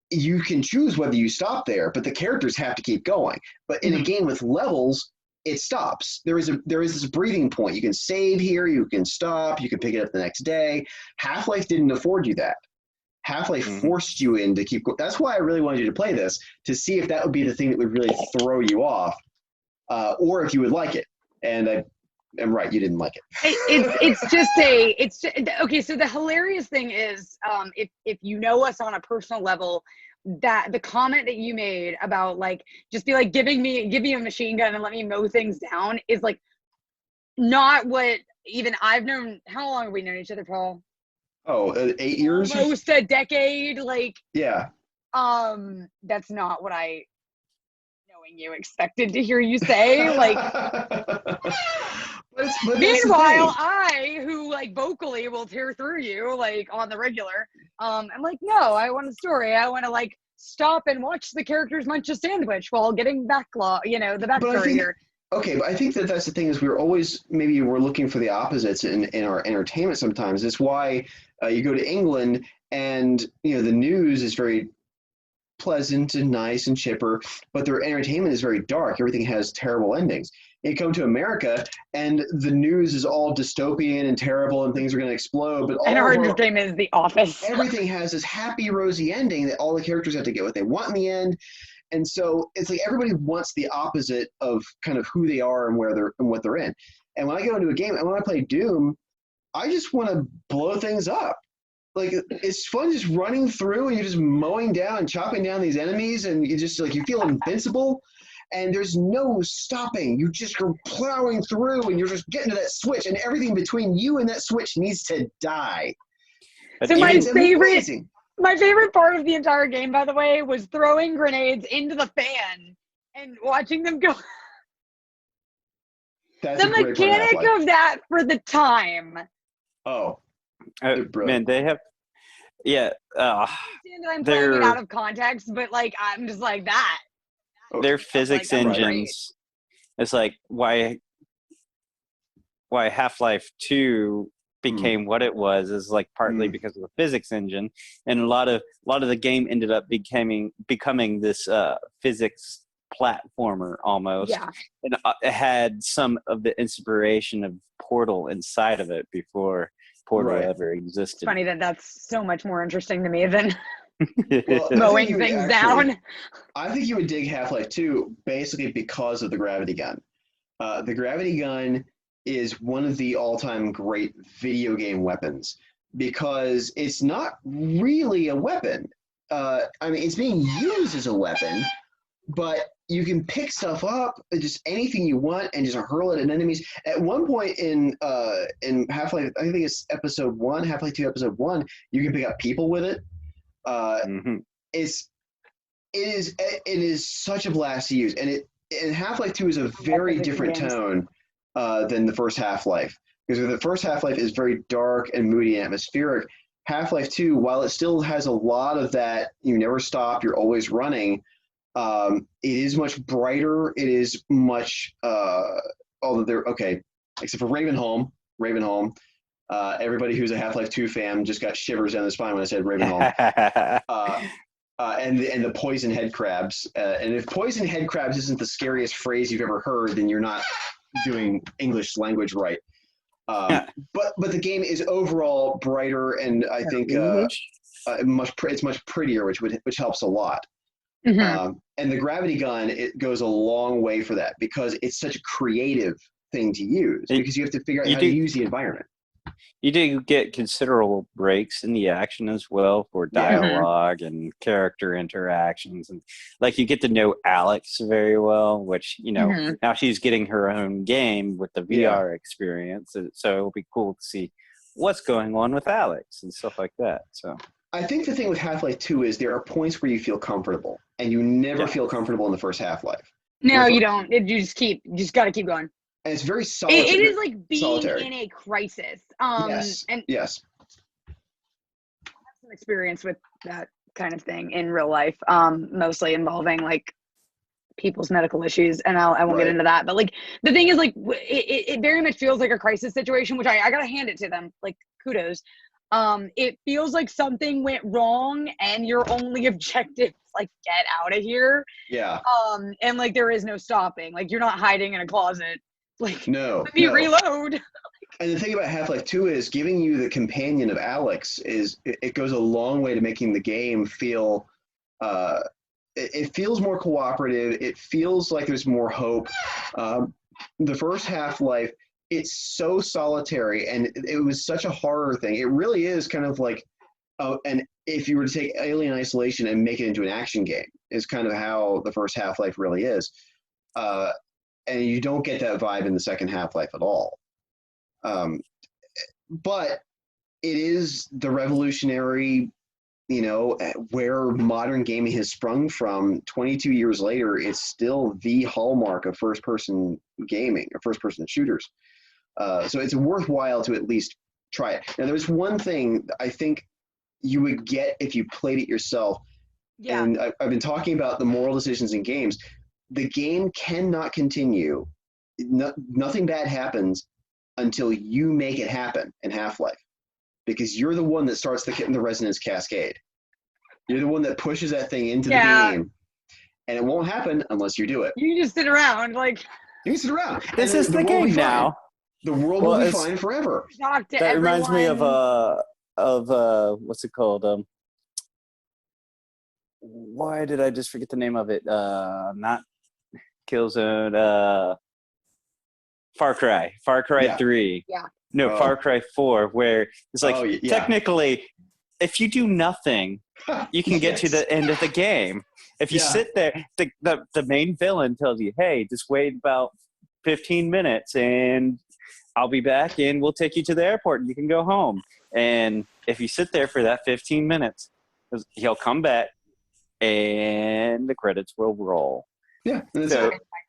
you can choose whether you stop there, but the characters have to keep going. But in a game with levels, it stops. There is this breathing point. You can save here, you can stop, you can pick it up the next day. Half-Life didn't afford you that. Half-Life forced you in to keep. That's why I really wanted you to play this, to see if that would be the thing that would really throw you off, or if you would like it. And I am right, you didn't like it. It's just okay. So the hilarious thing is, if you know us on a personal level, that the comment that you made about like just be like give me a machine gun and let me mow things down is like not what even I've known. How long have we known each other, Paul? Oh, 8 years? Almost a decade. Like, yeah. That's not what I, knowing you, expected to hear you say. Like, but meanwhile, I, who like vocally will tear through you, like on the regular, I'm like, no, I want a story. I want to like stop and watch the characters munch a sandwich while getting the backstory here. Okay, but I think that's the thing is we're looking for the opposites in our entertainment sometimes. It's why you go to England and, the news is very pleasant and nice and chipper, but their entertainment is very dark. Everything has terrible endings. You come to America and the news is all dystopian and terrible and things are going to explode. But our entertainment is The Office. Everything has this happy, rosy ending that all the characters have to get what they want in the end. And so it's like everybody wants the opposite of kind of who they are and where they're and what they're in. And when I go into a game and when I play Doom, I just want to blow things up. Like it's fun just running through and you're just mowing down and chopping down these enemies and you just like you feel invincible and there's no stopping. You just go plowing through and you're just getting to that switch and everything between you and that switch needs to die. So my favorite part of the entire game, by the way, was throwing grenades into the fan and watching them go. The mechanic of that for the time. Oh, man, they have, I'm playing it out of context, but like I'm just like that. Their physics engines. It's like why Half-Life 2 became what it was is like partly because of the physics engine, and a lot of the game ended up becoming this physics platformer almost. Yeah. And it had some of the inspiration of Portal inside of it before Portal ever existed. It's funny that's so much more interesting to me than mowing things down. I think you would dig Half-Life 2 basically because of the gravity gun. The gravity gun is one of the all-time great video game weapons because it's not really a weapon. It's being used as a weapon, but you can pick stuff up, just anything you want, and just hurl it at enemies. At one point in Half-Life, I think it's Half-Life 2 Episode 1, you can pick up people with it. it is such a blast to use, and Half-Life 2 is a very different tone than the first Half-Life, because the first Half-Life is very dark and moody and atmospheric. Half-Life 2, while it still has a lot of that, you never stop, you're always running, it is much brighter. It is much, although they're, okay, except for Ravenholm. Everybody who's a Half-Life 2 fan just got shivers down the spine when I said Ravenholm. And the poison head crabs. And if poison head crabs isn't the scariest phrase you've ever heard, then you're not doing English language right. But the game is overall brighter, and I think it's much prettier, which helps a lot. Mm-hmm. And the gravity gun, it goes a long way for that, because it's such a creative thing to use, because you have to figure out how to use the environment. You do get considerable breaks in the action as well for dialogue and character interactions, and like you get to know Alex very well, which now she's getting her own game with the VR experience, so it'll be cool to see what's going on with Alex and stuff like that. So I think the thing with Half-Life 2 is there are points where you feel comfortable, and you never feel comfortable in the first Half-Life. No, you don't. You just got to keep going. And it's very solitary. It is like being in a crisis. Yes. And yes. I have some experience with that kind of thing in real life, mostly involving like people's medical issues, and I won't get into that. But like the thing is, like it very much feels like a crisis situation, which I gotta hand it to them. Like kudos. It feels like something went wrong, and your only objective is like get out of here. Yeah. And like there is no stopping. Like you're not hiding in a closet. Like let me reload. And the thing about Half-Life 2 is giving you the companion of Alex it goes a long way to making the game feel it feels more cooperative. It feels like there's more hope. The first Half-Life, it's so solitary, and it was such a horror thing. It really is kind of like and if you were to take Alien Isolation and make it into an action game, is kind of how the first Half-Life really is. And you don't get that vibe in the second Half-Life at all. But it is the revolutionary, where modern gaming has sprung from. 22 years later, it's still the hallmark of first-person gaming, or first-person shooters. So it's worthwhile to at least try it. Now, there's one thing I think you would get if you played it yourself. Yeah. And I've been talking about the moral decisions in games. The game cannot continue. Nothing bad happens until you make it happen in Half-Life, because you're the one that starts the resonance cascade. You're the one that pushes that thing into the game, and it won't happen unless you do it. You can just sit around, like you can sit around. This is the game now. The world will be fine forever. That reminds me of what's it called? Why did I just forget the name of it? Not Killzone. Far Cry 3. Yeah. No, Far Cry 4, where it's like technically, if you do nothing, you can get to the end of the game. If you sit there, the main villain tells you, "Hey, just wait about 15 minutes, and I'll be back, and we'll take you to the airport, and you can go home." And if you sit there for that 15 minutes, he'll come back, and the credits will roll. Yeah.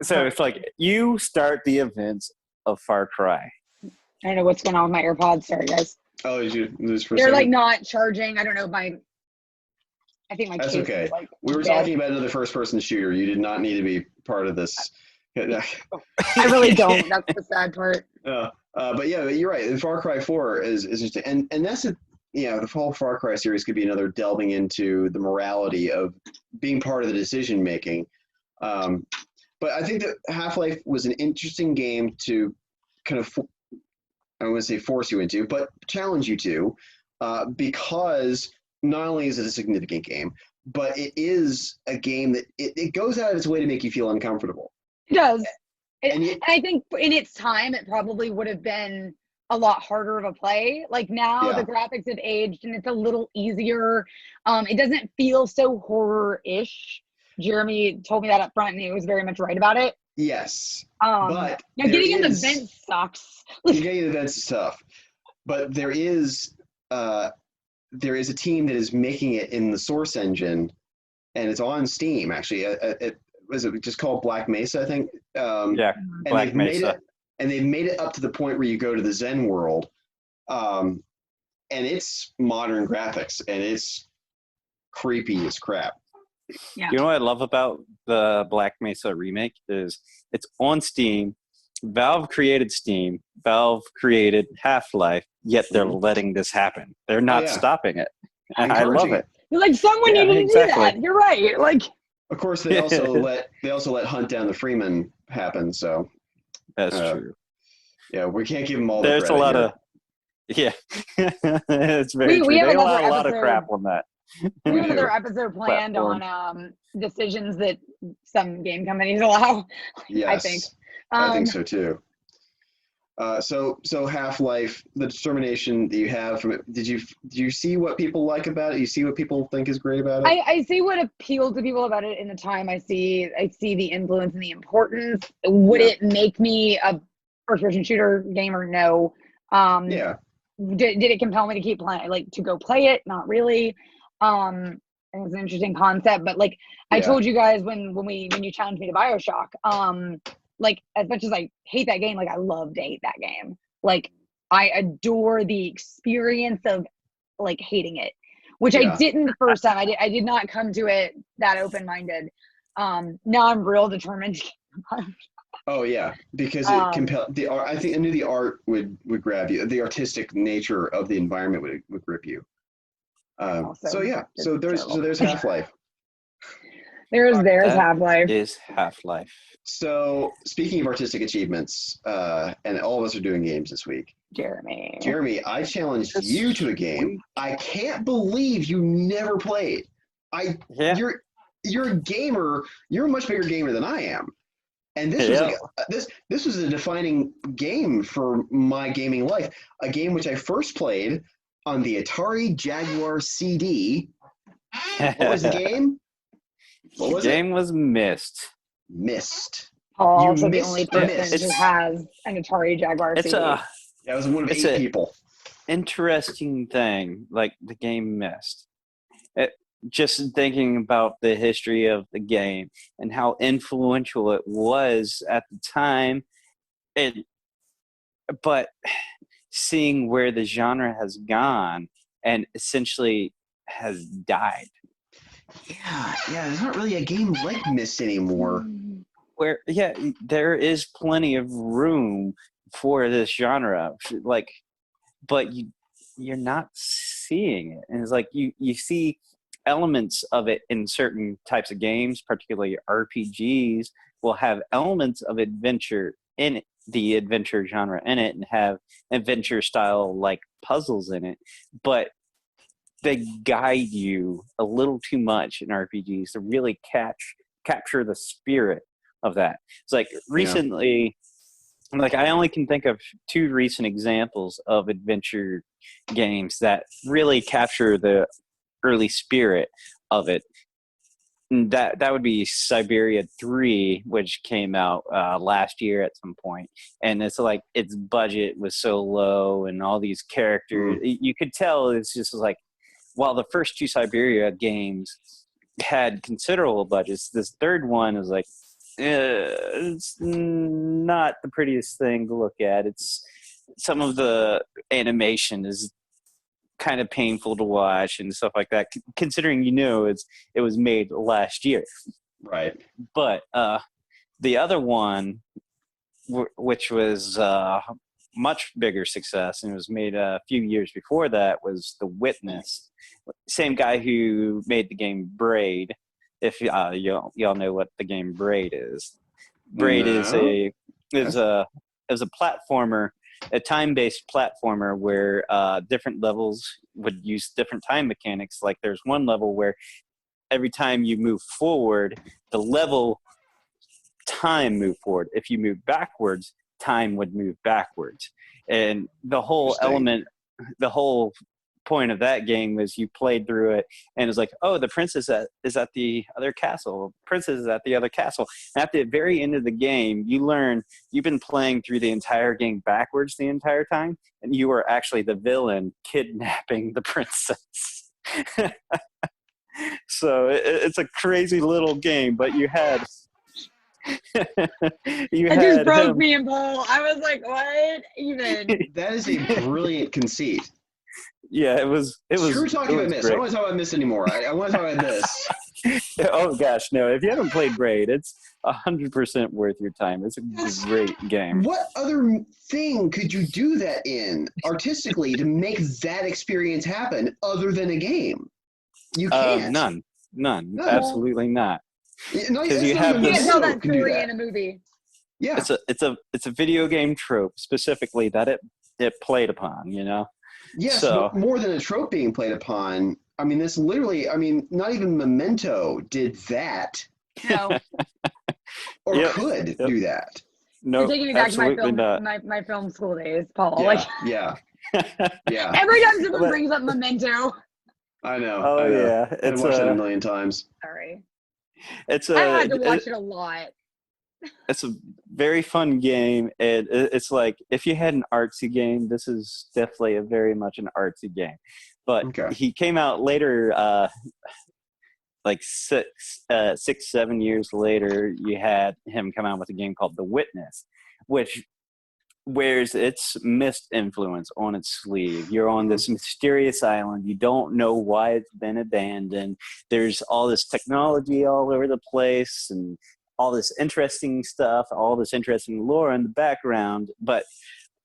So it's like you start the events of Far Cry. I don't know what's going on with my AirPods. Sorry, guys. Oh, did you lose for a They're second? like not charging. I don't know if I think my That's case okay. is like we were talking about another first-person shooter. You did not need to be part of this. I really don't. That's the sad part. But yeah, you're right. And Far Cry 4 is interesting, and that's the whole Far Cry series could be another delving into the morality of being part of the decision making. But I think that Half-Life was an interesting game to kind of, I don't want to say force you into, but challenge you to, because not only is it a significant game, but it is a game that it goes out of its way to make you feel uncomfortable. It does. And I think in its time, it probably would have been a lot harder of a play. Like now the graphics have aged and it's a little easier. It doesn't feel so horror-ish. Jeremy told me that up front, and he was very much right about it. Yes. But getting in the vents sucks. Getting in the vents is tough. But there is a team that is making it in the Source engine and it's on Steam actually. It was it just called Black Mesa, I think. Yeah, And Black they've Mesa. made it, and they've made it up to the point where you go to the Zen world, and it's modern graphics, and it's creepy as crap. Yeah. You know what I love about the Black Mesa remake is it's on Steam. Valve created Steam. Valve created Half-Life. Yet they're letting this happen. They're not stopping it. I love it. Like someone needed to do that. You're right. Like, of course, they also let Hunt Down the Freeman happen. So that's true. Yeah, we can't give them all There's the credit. A lot of it's very true. We have they allow another a lot of episode. crap on that. We have another episode planned on decisions that some game companies allow. Yes, I think so too. So Half-Life, the determination that you have from it, did you see what people like about it? You see what people think is great about it? I see what appealed to people about it in the time. I see the influence and the importance. Would it make me a first-person shooter gamer? No. Did it compel me to keep playing, like to go play it? Not really. I think it's an interesting concept, but like I told you guys when you challenged me to BioShock, like as much as I hate that game, like I love to hate that game. Like I adore the experience of like hating it, which I didn't the first time. I did not come to it that open-minded. Now I'm real determined. Oh yeah, because it compelled the art. I think I knew the art would grab you. The artistic nature of the environment would grip you. So there's Half-Life. There's Half-Life. Is Half-Life. So speaking of artistic achievements, and all of us are doing games this week. Jeremy, I challenged you to a game. I can't believe you never played. You're a gamer. You're a much bigger gamer than I am. And this was like this was a defining game for my gaming life. A game which I first played on the Atari Jaguar CD. What was the game? The game was Myst. Myst. Also the only person who has an Atari Jaguar CD. I was one of 8 people. Interesting thing, like the game Myst. Just thinking about the history of the game and how influential it was at the time, but seeing where the genre has gone and essentially has died. Yeah, there's not really a game like Myst anymore. Where there is plenty of room for this genre, like, but you're not seeing it, and it's like you see elements of it in certain types of games, particularly RPGs, will have elements of adventure in it, the adventure genre in it, and have adventure style like puzzles in it, but they guide you a little too much in RPGs to really capture the spirit of that. It's like recently, like I only can think of 2 recent examples of adventure games that really capture the early spirit of it. And that would be Siberia 3, which came out last year at some point, and it's like its budget was so low and all these characters, you could tell it's just like, while the first 2 Siberia games had considerable budgets, this third one is like it's not the prettiest thing to look at. It's some of the animation is kind of painful to watch and stuff like that, considering it was made last year, right? But the other one, which was much bigger success and it was made a few years before that, was The Witness. Same guy who made the game Braid. If y'all know what the game Braid is. Braid is a platformer, a time-based platformer where different levels would use different time mechanics. Like there's one level where every time you move forward, the level time moved forward. If you move backwards, time would move backwards. And the whole point of that game was you played through it and it was like, oh, the princess is at the other castle. Princess is at the other castle. And at the very end of the game, you learn you've been playing through the entire game backwards the entire time, and you are actually the villain kidnapping the princess. So it's a crazy little game, but you had it just broke me and Paul. I was like, what even? That is a brilliant conceit. Yeah, it was. Screw talking about Myst. Great. I don't want to talk about Myst anymore. I want to talk about this. Oh gosh, no! If you haven't played Braid, it's 100% worth your time. It's a great game. What other thing could you do that in artistically to make that experience happen other than a game? You can't. None. Absolutely not. Because you can't tell that story in a movie. Yeah, it's a video game trope specifically that it played upon. Yes, so, but more than a trope being played upon. I mean, this literally. I mean, not even Memento did that. No. Or could do that. No, you're taking me back to my film school days, Paul. Yeah. Every time someone brings up Memento. I know. Oh, I know. yeah. I've watched it a million times. Sorry. I had to watch it a lot. It's a very fun game. It's like, if you had an artsy game, this is definitely very much an artsy game. But he came out later, like 7 years later, you had him come out with a game called The Witness, which wears its Myst influence on its sleeve. You're on this mysterious island. You don't know why it's been abandoned. There's all this technology all over the place and all this interesting stuff, all this interesting lore in the background. But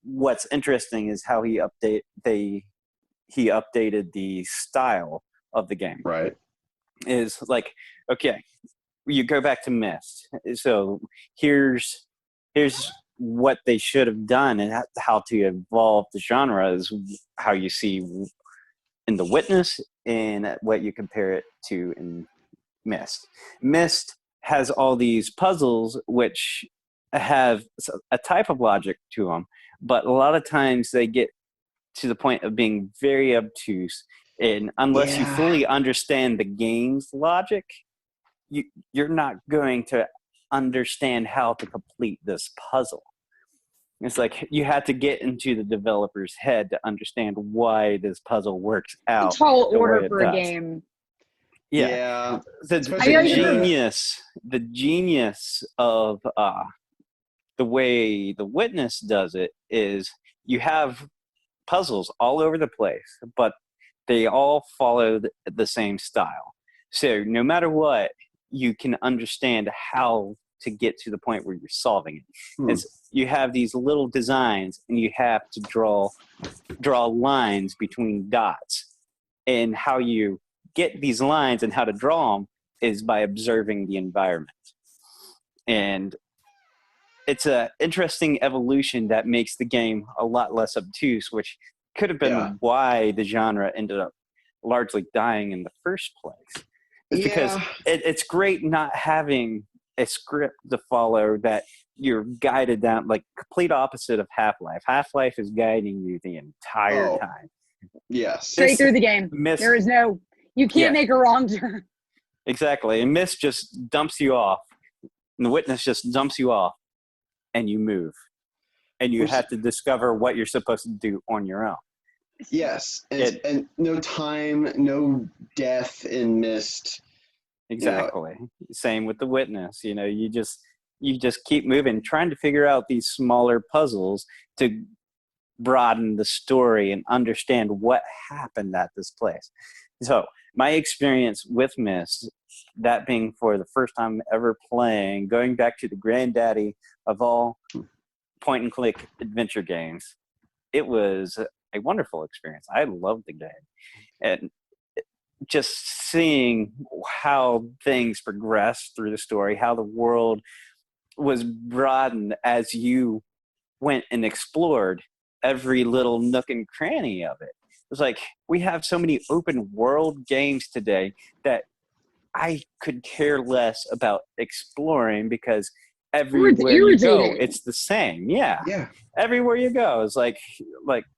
what's interesting is how he updated the style of the game. Right. Is like, okay, you go back to Myst. So here's what they should have done and how to evolve the genre is how you see in The Witness and what you compare it to in Myst. Myst has all these puzzles which have a type of logic to them, but a lot of times they get to the point of being very obtuse, and unless you fully understand the game's logic, you're not going to understand how to complete this puzzle. It's like you had to get into the developer's head to understand why this puzzle works out. A tall order for a game. Yeah. The genius of the way The Witness does it is you have puzzles all over the place, but they all follow the same style. So no matter what, you can understand how to get to the point where you're solving it. It's, you have these little designs, and you have to draw lines between dots. And how you get these lines and how to draw them is by observing the environment. And it's an interesting evolution that makes the game a lot less obtuse, which could have been why the genre ended up largely dying in the first place. It's because it's great not having a script to follow that you're guided down, like complete opposite of Half-Life. Half-Life is guiding you the entire time. Yes. Straight through the game. There is no, you can't make a wrong turn. Exactly. And Myst just dumps you off. And The Witness just dumps you off. And you move. And you have to discover what you're supposed to do on your own. Yes. And no time, no death in Myst. Exactly. Same with The Witness. You just keep moving, trying to figure out these smaller puzzles to broaden the story and understand what happened at this place. So my experience with Myst, that being for the first time ever playing, going back to the granddaddy of all point-and-click adventure games, it was a wonderful experience. I loved the game. And just seeing how things progressed through the story, how the world was broadened as you went and explored every little nook and cranny of it. It was like, we have so many open world games today that I could care less about exploring because everywhere you go, it's the same. Yeah. Everywhere you go is like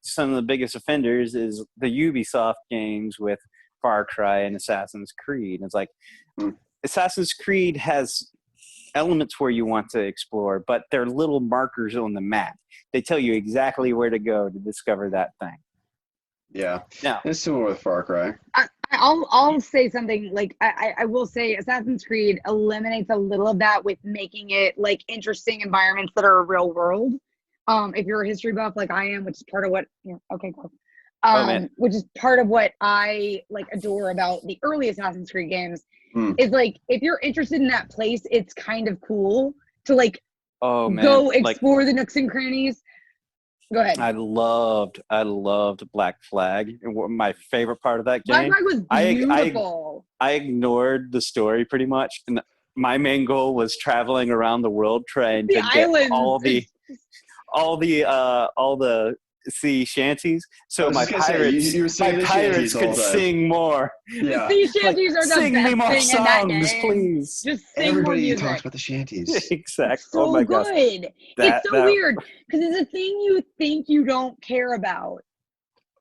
some of the biggest offenders is the Ubisoft games with Far Cry and Assassin's Creed. It's like Assassin's Creed has elements where you want to explore, but they're little markers on the map. They tell you exactly where to go to discover that thing. Yeah. Now, it's similar with Far Cry. I I'll say something like I will say Assassin's Creed eliminates a little of that with making it like interesting environments that are real world. If you're a history buff like I am, which is part of what okay, cool. Which is part of what I like adore about the early Assassin's Creed games is like if you're interested in that place, it's kind of cool to like go explore the nooks and crannies. Go ahead. I loved Black Flag. My favorite part of that game. Black Flag was beautiful. I ignored the story pretty much, and my main goal was traveling around the world trying to get all the sea shanties. So my pirates could sing more. Yeah. The sea shanties are the sing best me more thing songs, in that game. Please. Just sing Everybody more music. talks about the shanties. Exactly. It's so my good. gosh. It's so weird because it's a thing you think you don't care about.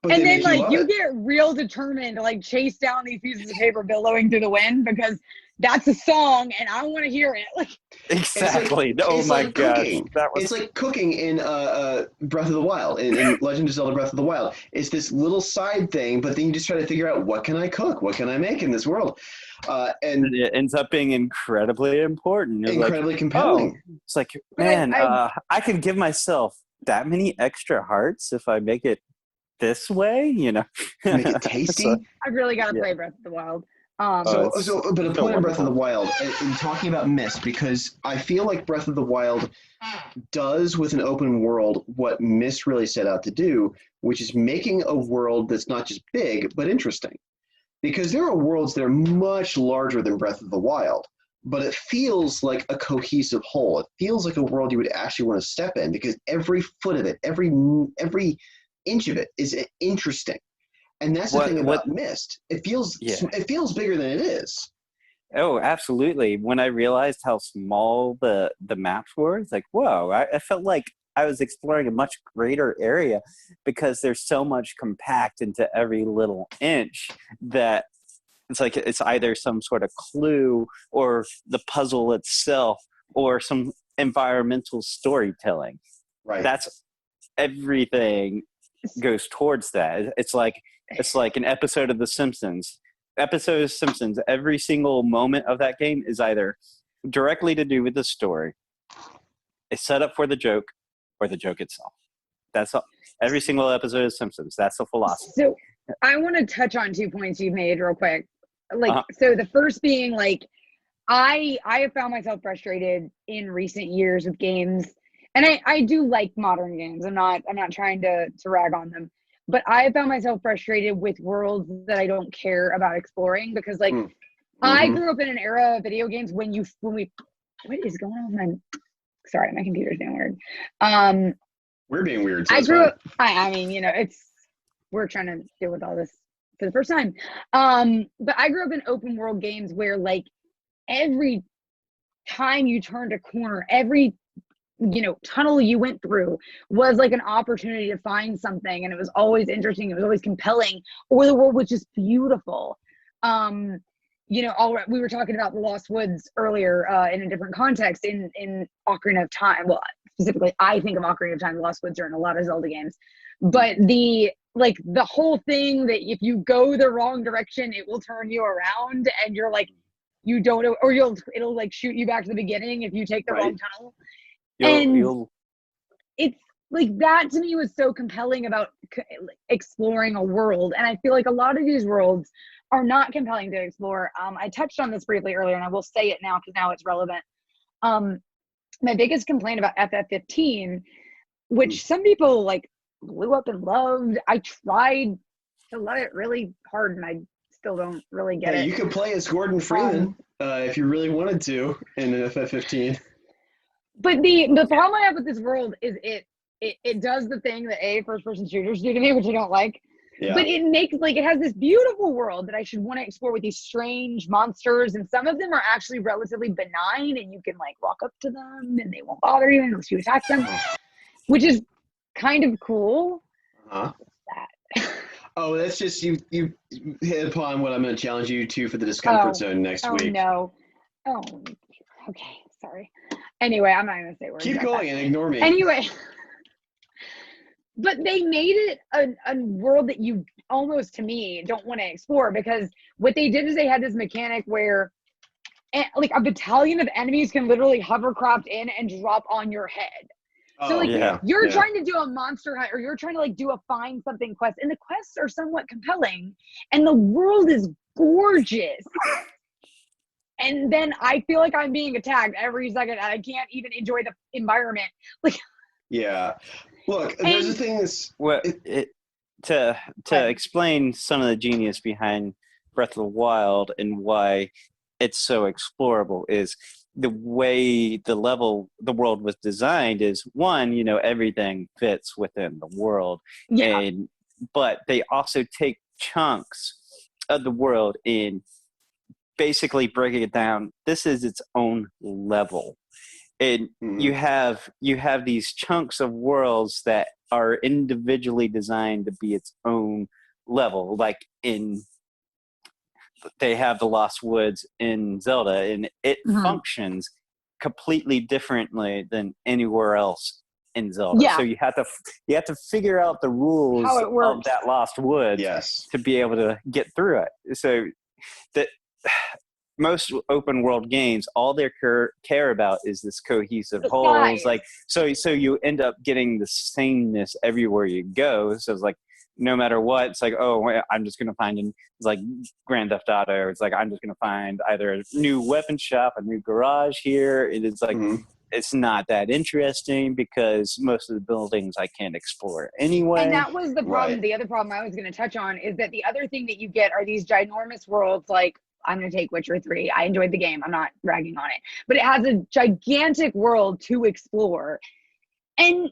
But and then like you get real determined to like chase down these pieces of paper billowing through the wind because that's a song and I want to hear it. Like exactly. Oh my gosh. It's like cooking in Breath of the Wild, in Legend of Zelda Breath of the Wild. It's this little side thing, but then you just try to figure out what can I cook? What can I make in this world? And it ends up being incredibly important. It's incredibly compelling. It's like, man, I could give myself that many extra hearts if I make it this way, you know. Make it tasty. I've really got to play Breath of the Wild. But a point in Breath of the Wild, in talking about Myst, because I feel like Breath of the Wild does with an open world what Myst really set out to do, which is making a world that's not just big, but interesting. Because there are worlds that are much larger than Breath of the Wild, but it feels like a cohesive whole. It feels like a world you would actually want to step in because every foot of it, every inch of it is interesting. And that's the thing about Myst. It feels bigger than it is. Oh, absolutely. When I realized how small the maps were, it's like, whoa, I felt like I was exploring a much greater area because there's so much compact into every little inch that it's like it's either some sort of clue or the puzzle itself or some environmental storytelling. Right. That's everything goes towards that. It's like an episode of The Simpsons. Every single moment of that game is either directly to do with the story, a setup for the joke, or the joke itself. That's all. Every single episode of Simpsons. That's the philosophy. So I want to touch on 2 points you made real quick. Like, so the first being like, I have found myself frustrated in recent years with games, and I do like modern games. I'm not trying to rag on them, but I have found myself frustrated with worlds that I don't care about exploring because like I grew up in an era of video games when we what is going on? Sorry, my computer's being weird. We're being weird. So I grew up. I mean, you know, we're trying to deal with all this for the first time. But I grew up in open world games where like every time you turned a corner, every tunnel you went through was like an opportunity to find something, and it was always interesting. It was always compelling, or the world was just beautiful. We were talking about the Lost Woods earlier in a different context in Ocarina of Time. Well, specifically, I think of Ocarina of Time. The Lost Woods are in a lot of Zelda games, but the whole thing that if you go the wrong direction, it will turn you around, and you're like, you don't know, or it'll like shoot you back to the beginning if you take the wrong tunnel. It's like that to me was so compelling about exploring a world, and I feel like a lot of these worlds are not compelling to explore. I touched on this briefly earlier, and I will say it now because now it's relevant. My biggest complaint about FF15, which some people like blew up and loved, I tried to love it really hard, and I still don't really get it. You could play as Gordon Freeman if you really wanted to in FF15. But the problem I have with this world is it does the thing that first-person shooters do to me, which I don't like. Yeah. But it makes it has this beautiful world that I should want to explore with these strange monsters, and some of them are actually relatively benign, and you can like walk up to them and they won't bother you unless you attack them, which is kind of cool. What's that? Oh, that's just you hit upon what I'm going to challenge you to for the Discomfort Zone next week. Oh, no. Oh, okay. Sorry. Anyway, I'm not going to say words. Keep going and ignore me. Anyway. But they made it a world that you almost, to me, don't want to explore, because what they did is they had this mechanic where like a battalion of enemies can literally hovercraft in and drop on your head. So like you're trying to do a monster hunt, or you're trying to like do a find something quest, and the quests are somewhat compelling and the world is gorgeous. And then I feel like I'm being attacked every second and I can't even enjoy the environment. Like, yeah. Look, there's a thing that's to explain some of the genius behind Breath of the Wild and why it's so explorable is the way the world was designed is, one, you know, everything fits within the world. But they also take chunks of the world and basically breaking it down. This is its own level. And you have these chunks of worlds that are individually designed to be its own level. Like they have the Lost Woods in Zelda, and it functions completely differently than anywhere else in Zelda. So you have to figure out the rules of that Lost Woods to be able to get through it. So that most open world games, all they care about is this cohesive whole. Like so you end up getting the sameness everywhere you go. So it's like, no matter what, it's like, oh, I'm just going to find, it's like Grand Theft Auto. It's like, I'm just going to find either a new weapon shop, a new garage here. And it's like, it's not that interesting because most of the buildings I can't explore anyway. And that was the problem. The other problem I was going to touch on is that the other thing that you get are these ginormous worlds. Like, I'm going to take Witcher 3. I enjoyed the game. I'm not ragging on it. But it has a gigantic world to explore. And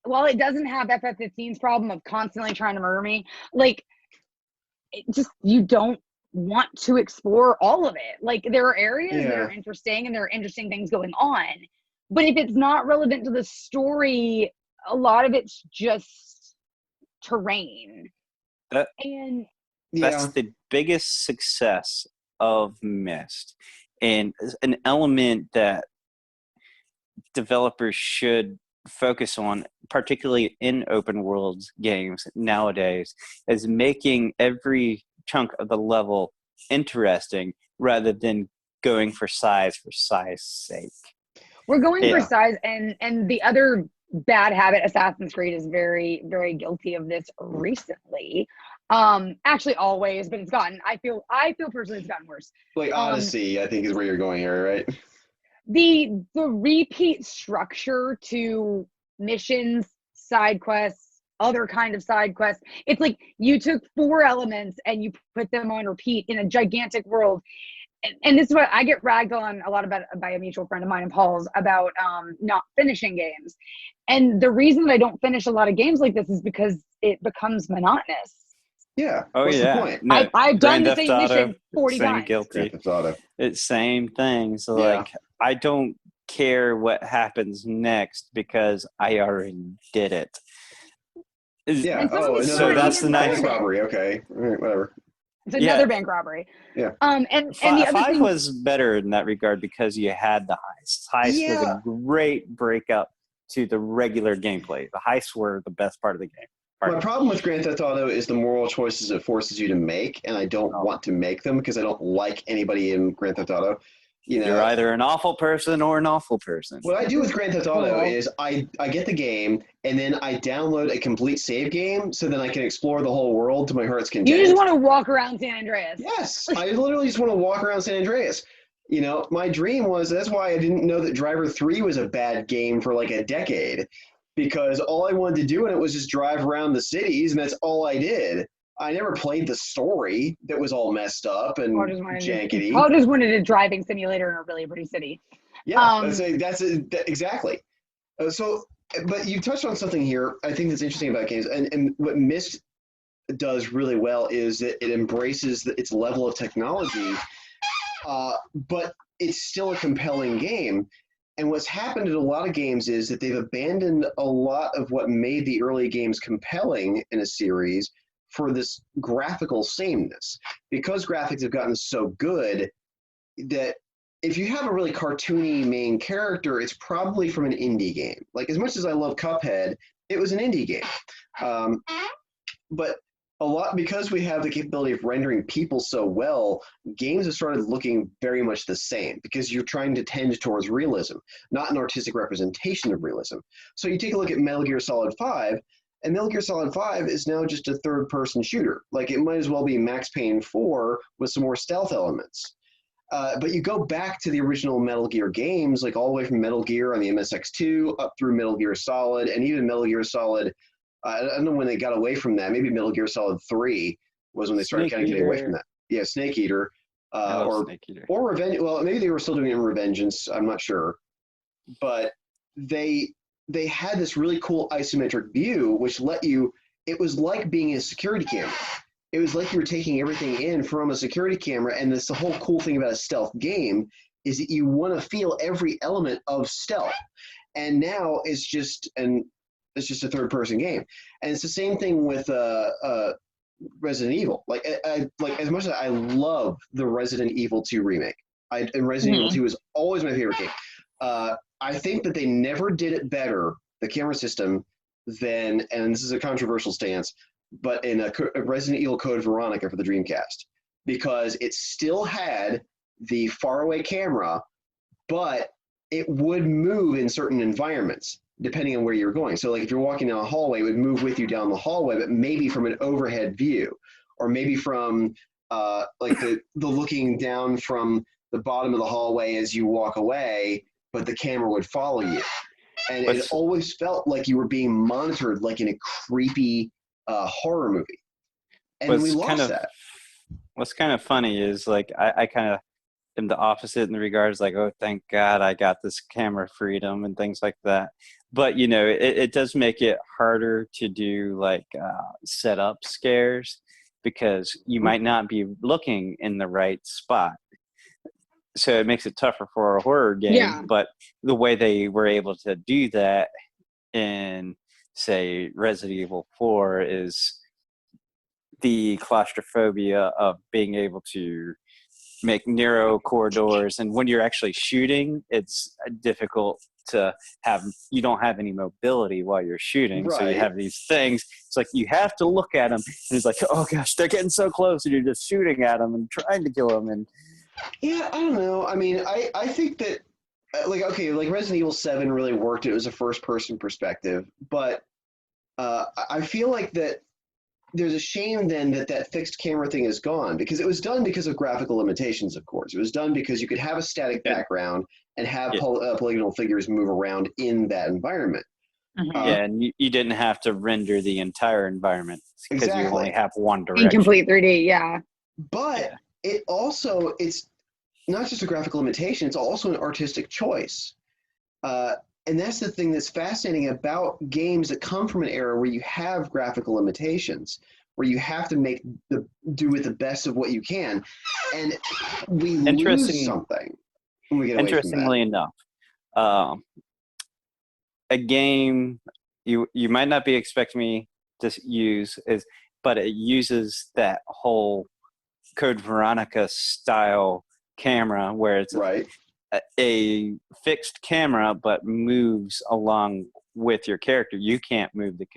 while it doesn't have FF15's problem of constantly trying to murder me, like, it just, you don't want to explore all of it. Like, there are areas that are interesting and there are interesting things going on. But if it's not relevant to the story, a lot of it's just terrain. That's the biggest success of Myst, and an element that developers should focus on, particularly in open world games nowadays, is making every chunk of the level interesting rather than going for size sake. We're going for size, and the other bad habit, Assassin's Creed is very, very guilty of this recently. Actually always, but it's gotten, I feel personally it's gotten worse. Like Odyssey, I think is where you're going here, right? The repeat structure to missions, side quests, other kind of side quests. It's like you took 4 elements and you put them on repeat in a gigantic world. And this is what I get ragged on a lot about by a mutual friend of mine and Paul's about not finishing games. And the reason that I don't finish a lot of games like this is because it becomes monotonous. Yeah. What's the point? No, I've done the same mission 40 times. Guilty. It's same thing. So like, I don't care what happens next because I already did it. Yeah. So that's the nice bank robbery. Okay. All right, whatever. It's another bank robbery. Yeah. And the other 5 thing was better in that regard because you had the heist. Heist was a great breakup to the regular gameplay. The heists were the best part of the game. My problem with Grand Theft Auto is the moral choices it forces you to make, and I don't want to make them because I don't like anybody in Grand Theft Auto. You're either an awful person or an awful person. What I do with Grand Theft Auto is I get the game, and then I download a complete save game so then I can explore the whole world to my heart's content. You just want to walk around San Andreas. Yes, I literally just want to walk around San Andreas. You know, my dream was, that's why I didn't know that Driver 3 was a bad game for like a decade, because all I wanted to do in it was just drive around the cities, and that's all I did. I never played the story that was all messed up and jankety. Paul just wanted a driving simulator in a really pretty city. Yeah, exactly. But you touched on something here I think that's interesting about games, and what Myst does really well is that it embraces its level of technology, but it's still a compelling game. And what's happened in a lot of games is that they've abandoned a lot of what made the early games compelling in a series for this graphical sameness. Because graphics have gotten so good that if you have a really cartoony main character, it's probably from an indie game. Like, as much as I love Cuphead, it was an indie game. But a lot, because we have the capability of rendering people so well, games have started looking very much the same because you're trying to tend towards realism, not an artistic representation of realism. So you take a look at Metal Gear Solid 5, and Metal Gear Solid 5 is now just a third-person shooter. Like, it might as well be Max Payne 4 with some more stealth elements. But you go back to the original Metal Gear games, like all the way from Metal Gear on the MSX2 up through Metal Gear Solid, and even Metal Gear Solid, I don't know when they got away from that. Maybe Metal Gear Solid 3 was when they started kind of getting away from that. Yeah, Snake Eater. Snake Eater. Or Revenge. Well, maybe they were still doing it in Revengeance. I'm not sure. But they had this really cool isometric view, which let you, it was like being in a security camera. It was like you were taking everything in from a security camera, and this the whole cool thing about a stealth game is that you want to feel every element of stealth. And now it's just a third-person game, and it's the same thing with Resident Evil. Like as much as I love the Resident Evil 2 remake, and Resident Evil 2 is always my favorite game. I think that they never did it better, the camera system, than, and this is a controversial stance, but in a Resident Evil Code Veronica for the Dreamcast, because it still had the faraway camera, but it would move in certain environments depending on where you're going. So like if you're walking down a hallway, it would move with you down the hallway, but maybe from an overhead view, or maybe from like the looking down from the bottom of the hallway as you walk away, but the camera would follow you. And it always felt like you were being monitored, like in a creepy horror movie. And we lost that. What's kind of funny is like I kind of am the opposite in the regards like, oh, thank God I got this camera freedom and things like that. But, you know, it does make it harder to do like set up scares because you might not be looking in the right spot. So it makes it tougher for a horror game. Yeah. But the way they were able to do that in, say, Resident Evil 4 is the claustrophobia of being able to make narrow corridors. And when you're actually shooting, it's difficult to have, you don't have any mobility while you're shooting. Right. So you have these things. It's like you have to look at them. And it's like, oh gosh, they're getting so close. And you're just shooting at them and trying to kill them. And yeah, I don't know. I mean, I think that, like, okay, like Resident Evil 7 really worked. It was a first-person perspective. But I feel like that there's a shame then that fixed camera thing is gone, because it was done because of graphical limitations, of course. It was done because you could have a static background and have polygonal figures move around in that environment. Yeah, and you didn't have to render the entire environment because you only have one direction. In complete 3D, yeah. But it's not just a graphical limitation, it's also an artistic choice. And that's the thing that's fascinating about games that come from an era where you have graphical limitations, where you have to do with the best of what you can. And we lose something when we get away from that. Interestingly enough, a game you might not be expecting me to use but it uses that whole Code Veronica style camera where it's a fixed camera but moves along with your character. You can't move the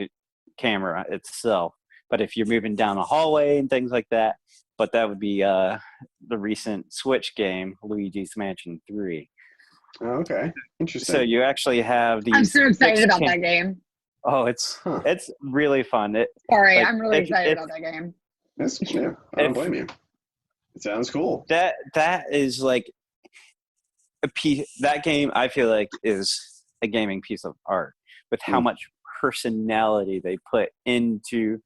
camera itself, but if you're moving down a hallway and things like that, but that would be the recent Switch game, Luigi's Mansion 3. Oh, okay, interesting. So you actually have these. I'm so excited about that game. Oh, it's really fun. I'm really excited about that game. I don't blame you. It sounds cool. That is like a piece. That game I feel like is a gaming piece of art with how much personality they put into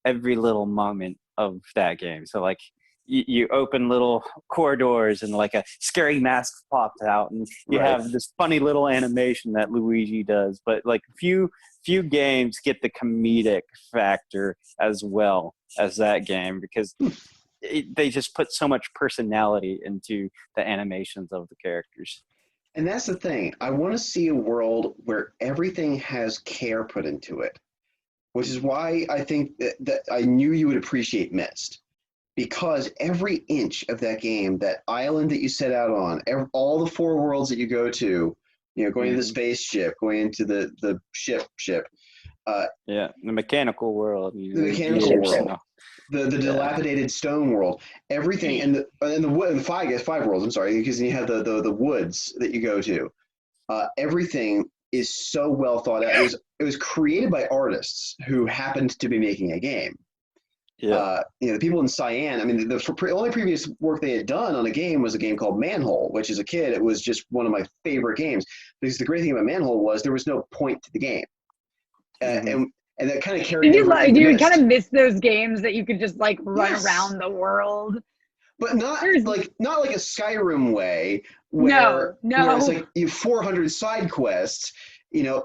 every little moment of that game. So like you open little corridors and like a scary mask pops out and you have this funny little animation that Luigi does, but like few games get the comedic factor as well as that game because they just put so much personality into the animations of the characters. And that's the thing. I want to see a world where everything has care put into it, which is why I think that I knew you would appreciate Myst. Because every inch of that game, that island that you set out on, all the 4 worlds that you go to, you know, going into the spaceship, going into the ship. The mechanical world. The mechanical world. The dilapidated stone world, everything, and the five worlds. I'm sorry, because you have the woods that you go to. Everything is so well thought out. It was created by artists who happened to be making a game. Yeah. The people in Cyan, I mean, the only previous work they had done on a game was a game called Manhole, which as a kid, it was just one of my favorite games. Because the great thing about Manhole was there was no point to the game. And that kind of carried over into you Myst. kind of miss those games that you could just like run around the world. But not like a Skyrim way where it's like you have 400 side quests,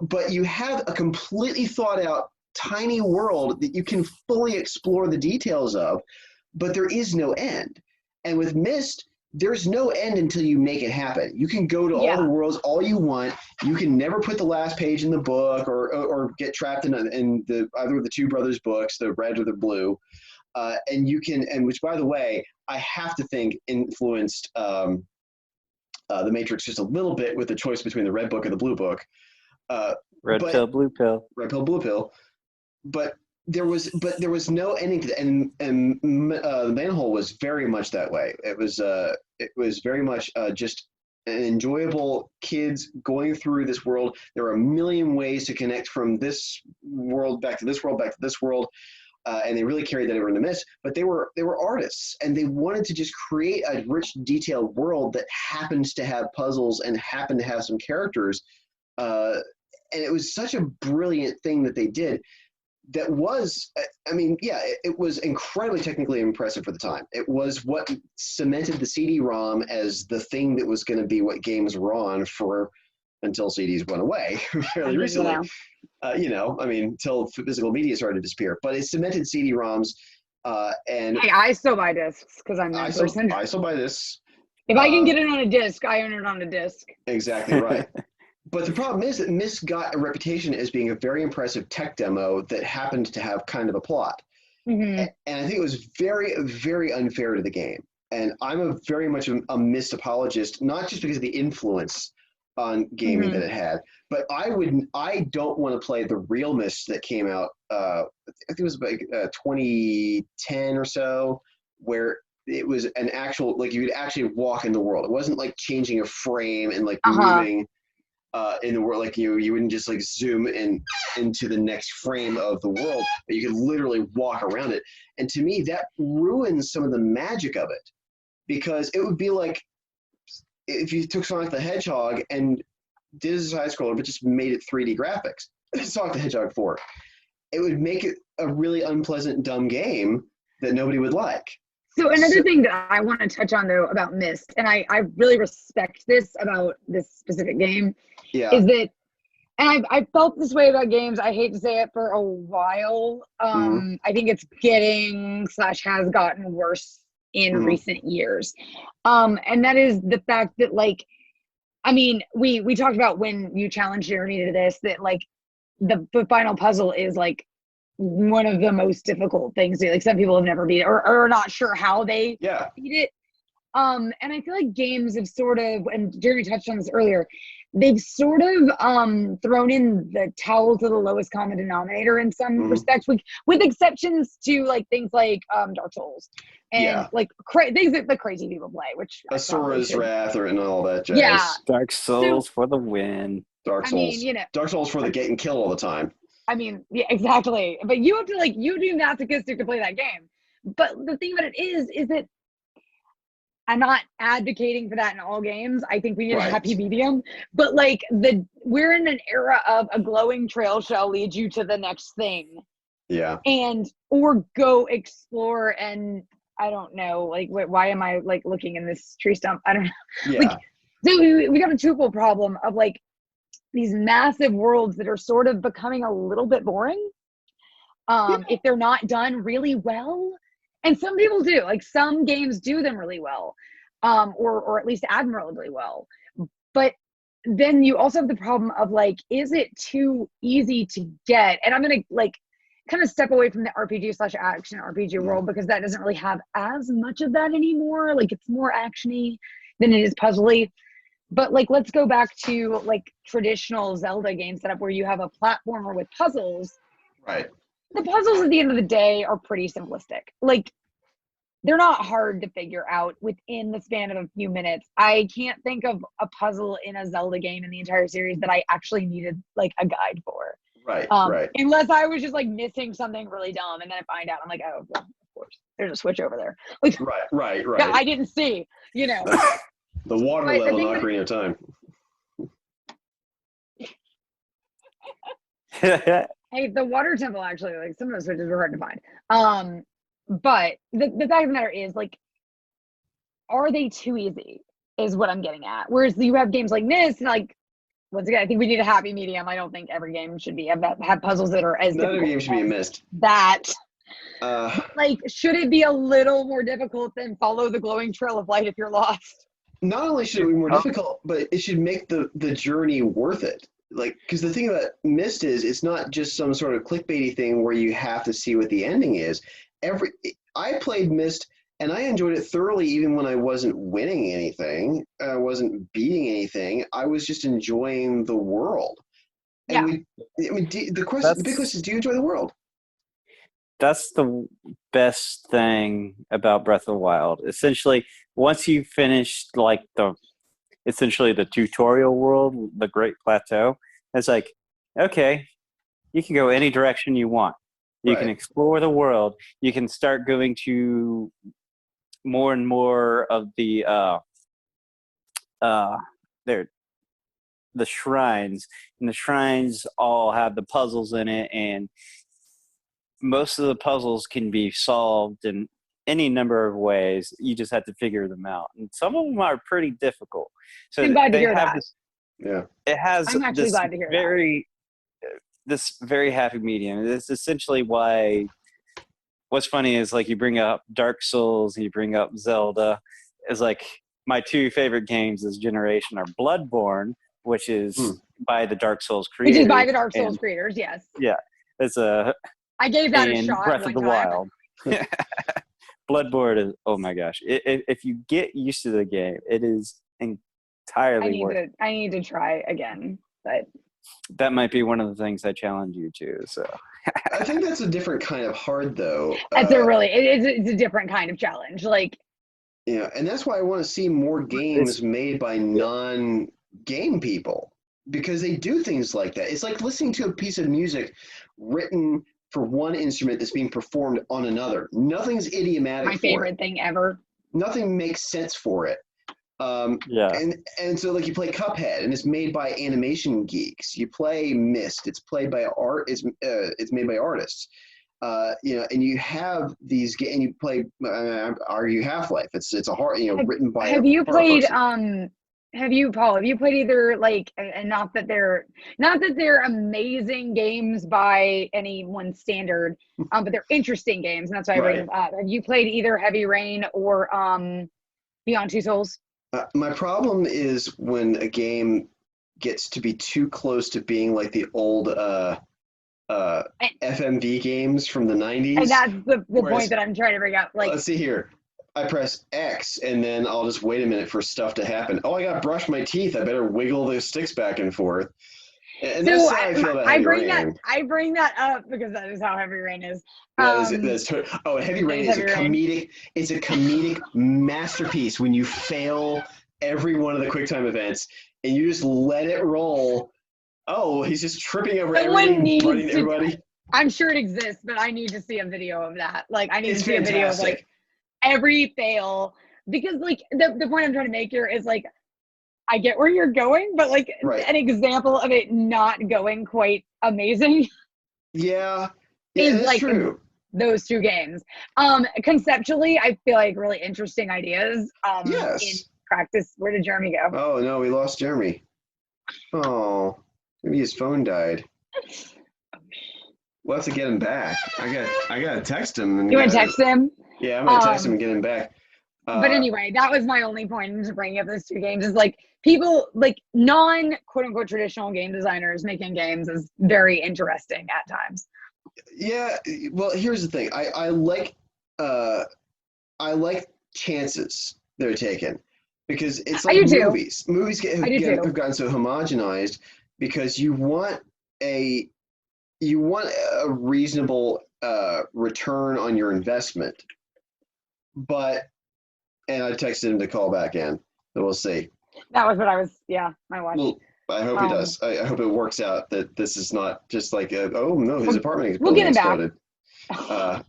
but you have a completely thought out tiny world that you can fully explore the details of, but there is no end. And with Myst, there's no end until you make it happen. You can go to all the worlds all you want. You can never put the last page in the book or get trapped in either of the two brothers' books, the red or the blue. And you can, and which by the way, I have to think influenced the Matrix just a little bit with the choice between the red book and the blue book. Red pill, blue pill. Red pill, blue pill. But there was no ending to it, and Manhole was very much that way. It was very much just an enjoyable kids going through this world. There are a million ways to connect from this world back to this world, back to this world. And they really carried that over in the Myst, but they were artists, and they wanted to just create a rich, detailed world that happens to have puzzles and happened to have some characters. And it was such a brilliant thing that they did. That was, it was incredibly technically impressive for the time. It was what cemented the CD-ROM as the thing that was going to be what games were on for until CDs went away fairly recently. Until physical media started to disappear. But it cemented CD-ROMs. And hey, I still buy discs because I'm that person. I still buy discs. If I can get it on a disc, I own it on a disc. Exactly right. But the problem is that Myst got a reputation as being a very impressive tech demo that happened to have kind of a plot. Mm-hmm. And I think it was very, very unfair to the game. And I'm very much a Myst apologist, not just because of the influence on gaming that it had, but I don't want to play the real Myst that came out, I think it was like 2010 or so, where it was an actual, like you could actually walk in the world. It wasn't like changing a frame and like moving in the world, like you wouldn't just like zoom into the next frame of the world, but you could literally walk around it. And to me, that ruins some of the magic of it, because it would be like if you took Sonic the Hedgehog and did a side scroller, but just made it 3D graphics. Sonic the Hedgehog 4, it would make it a really unpleasant, dumb game that nobody would like. So another thing that I want to touch on, though, about Myst, and I really respect this about this specific game, is that, and I've felt this way about games, I hate to say it, for a while. I think it's getting / has gotten worse in recent years. And that is the fact that, like, I mean, we talked about when you challenged Jeremy to this, that, like, the final puzzle is, like, one of the most difficult things. Like, some people have never beat it or are not sure how they beat it. And I feel like games have sort of, and Jeremy touched on this earlier, they've sort of thrown in the towel to the lowest common denominator in some respects, with exceptions to like things like Dark Souls and like things that the crazy people play, which Asura's Wrath and all that jazz. Yeah, Dark Souls for the win. Dark Souls. I mean, Dark Souls for the getting killed all the time. I mean, yeah, exactly. But you have to you do masochistic to play that game. But the thing about it is that I'm not advocating for that in all games. I think we need a happy medium. But like we're in an era of a glowing trail shall lead you to the next thing. Yeah. Or go explore and I don't know, like why am I like looking in this tree stump? I don't know. Yeah. Like, so we got a twofold problem of like these massive worlds that are sort of becoming a little bit boring. If they're not done really well. And some people do, like some games do them really well, or at least admirably well. But then you also have the problem of like, is it too easy to get? And I'm going to like kind of step away from the RPG / action RPG world because that doesn't really have as much of that anymore. Like it's more actiony than it is puzzly. But like, let's go back to like traditional Zelda game setup where you have a platformer with puzzles. Right. the puzzles at the end of the day are pretty simplistic. Like, they're not hard to figure out within the span of a few minutes. I can't think of a puzzle in a Zelda game in the entire series that I actually needed like a guide for. Right, right. Unless I was just like missing something really dumb, and then I find out, I'm like, oh, well, of course, there's a switch over there. Like, right. Yeah, I didn't see, you know. The water level in Ocarina of Time. Hey, the water temple actually, like some of those switches were hard to find. But the fact of the matter is, like, are they too easy? Is what I'm getting at. Whereas you have games like Myst, and like, once again, I think we need a happy medium. I don't think every game should have puzzles that are as difficult. Not every game should be a Myst. That. Like, should it be a little more difficult than follow the glowing trail of light if you're lost? Not only should it be more difficult, but it should make the journey worth it. Like, because the thing about Myst is, it's not just some sort of clickbaity thing where you have to see what the ending is. I played Myst and I enjoyed it thoroughly, even when I wasn't winning anything, I wasn't beating anything. I was just enjoying the world. And the big question is, do you enjoy the world? That's the best thing about Breath of the Wild. Essentially, once you finish like essentially the tutorial world, the Great Plateau, it's like, okay, you can go any direction you want. You can explore the world. You can start going to more and more of the shrines, and the shrines all have the puzzles in it, and most of the puzzles can be solved in any number of ways. You just have to figure them out, and some of them are pretty difficult. So I'm glad to hear that. It has I'm actually glad to hear this very happy medium. It's essentially why. What's funny is, like, you bring up Dark Souls and you bring up Zelda. It's like my two favorite games this generation are Bloodborne, which is by the Dark Souls creators. Which is by the Dark Souls creators, yes. Yeah, I gave that a shot. Breath of the Wild. Bloodborne is, oh my gosh! If you get used to the game, it is entirely worth it. I need to try again, but that might be one of the things I challenge you to. So I think that's a different kind of hard, though. It's a different kind of challenge. Like, yeah, and that's why I want to see more games made by non-game people, because they do things like that. It's like listening to a piece of music written for one instrument that's being performed on another. Nothing's idiomatic. My favorite thing ever. Nothing makes sense for it. And so, like, you play Cuphead, and it's made by animation geeks. You play Myst, it's played by it's made by artists. And you have these games, and you play argue Half-Life. It's a hard, written by. Have you played Paul? Have you played either, like, and not that they're amazing games by anyone's standard, but they're interesting games, and that's why I bring them up. Have you played either Heavy Rain or Beyond Two Souls? My problem is when a game gets to be too close to being like the old FMV games from the 90s. And that's the point that I'm trying to bring up. Like, let's see here. I press X, and then I'll just wait a minute for stuff to happen. Oh, I got to brush my teeth. I better wiggle the sticks back and forth. And so that's how I feel about Heavy Rain. I bring that up because that is how Heavy Rain is. Heavy Rain is a comedic. It's a comedic masterpiece when you fail every one of the QuickTime events and you just let it roll. Oh, he's just tripping over everybody. I'm sure it exists, but I need to see a video of that. Like, I need to see a video of, like, every fail, because, like, the point I'm trying to make here is, like, I get where you're going, but, like, an example of it not going quite amazing. Yeah, is like true. Those two games. Conceptually, I feel like really interesting ideas. Yes. In practice, where did Jeremy go? Oh no, we lost Jeremy. Oh, maybe his phone died. We'll have to get him back. I gotta text him. You want to text him? Yeah, I'm gonna text him and get him back. But anyway, that was my only point into bringing up those two games. Is like, people, like, non quote unquote traditional game designers making games is very interesting at times. Yeah, well, here's the thing. I like chances they're taking, because it's like movies. Movies have gotten so homogenized because you want a you want a reasonable return on your investment, and I texted him to call back in, so we'll see. That was what I was. Yeah, my watch. Well, I hope he does. I hope it works out that this is not just like oh no, his apartment we'll get him exploded. Back.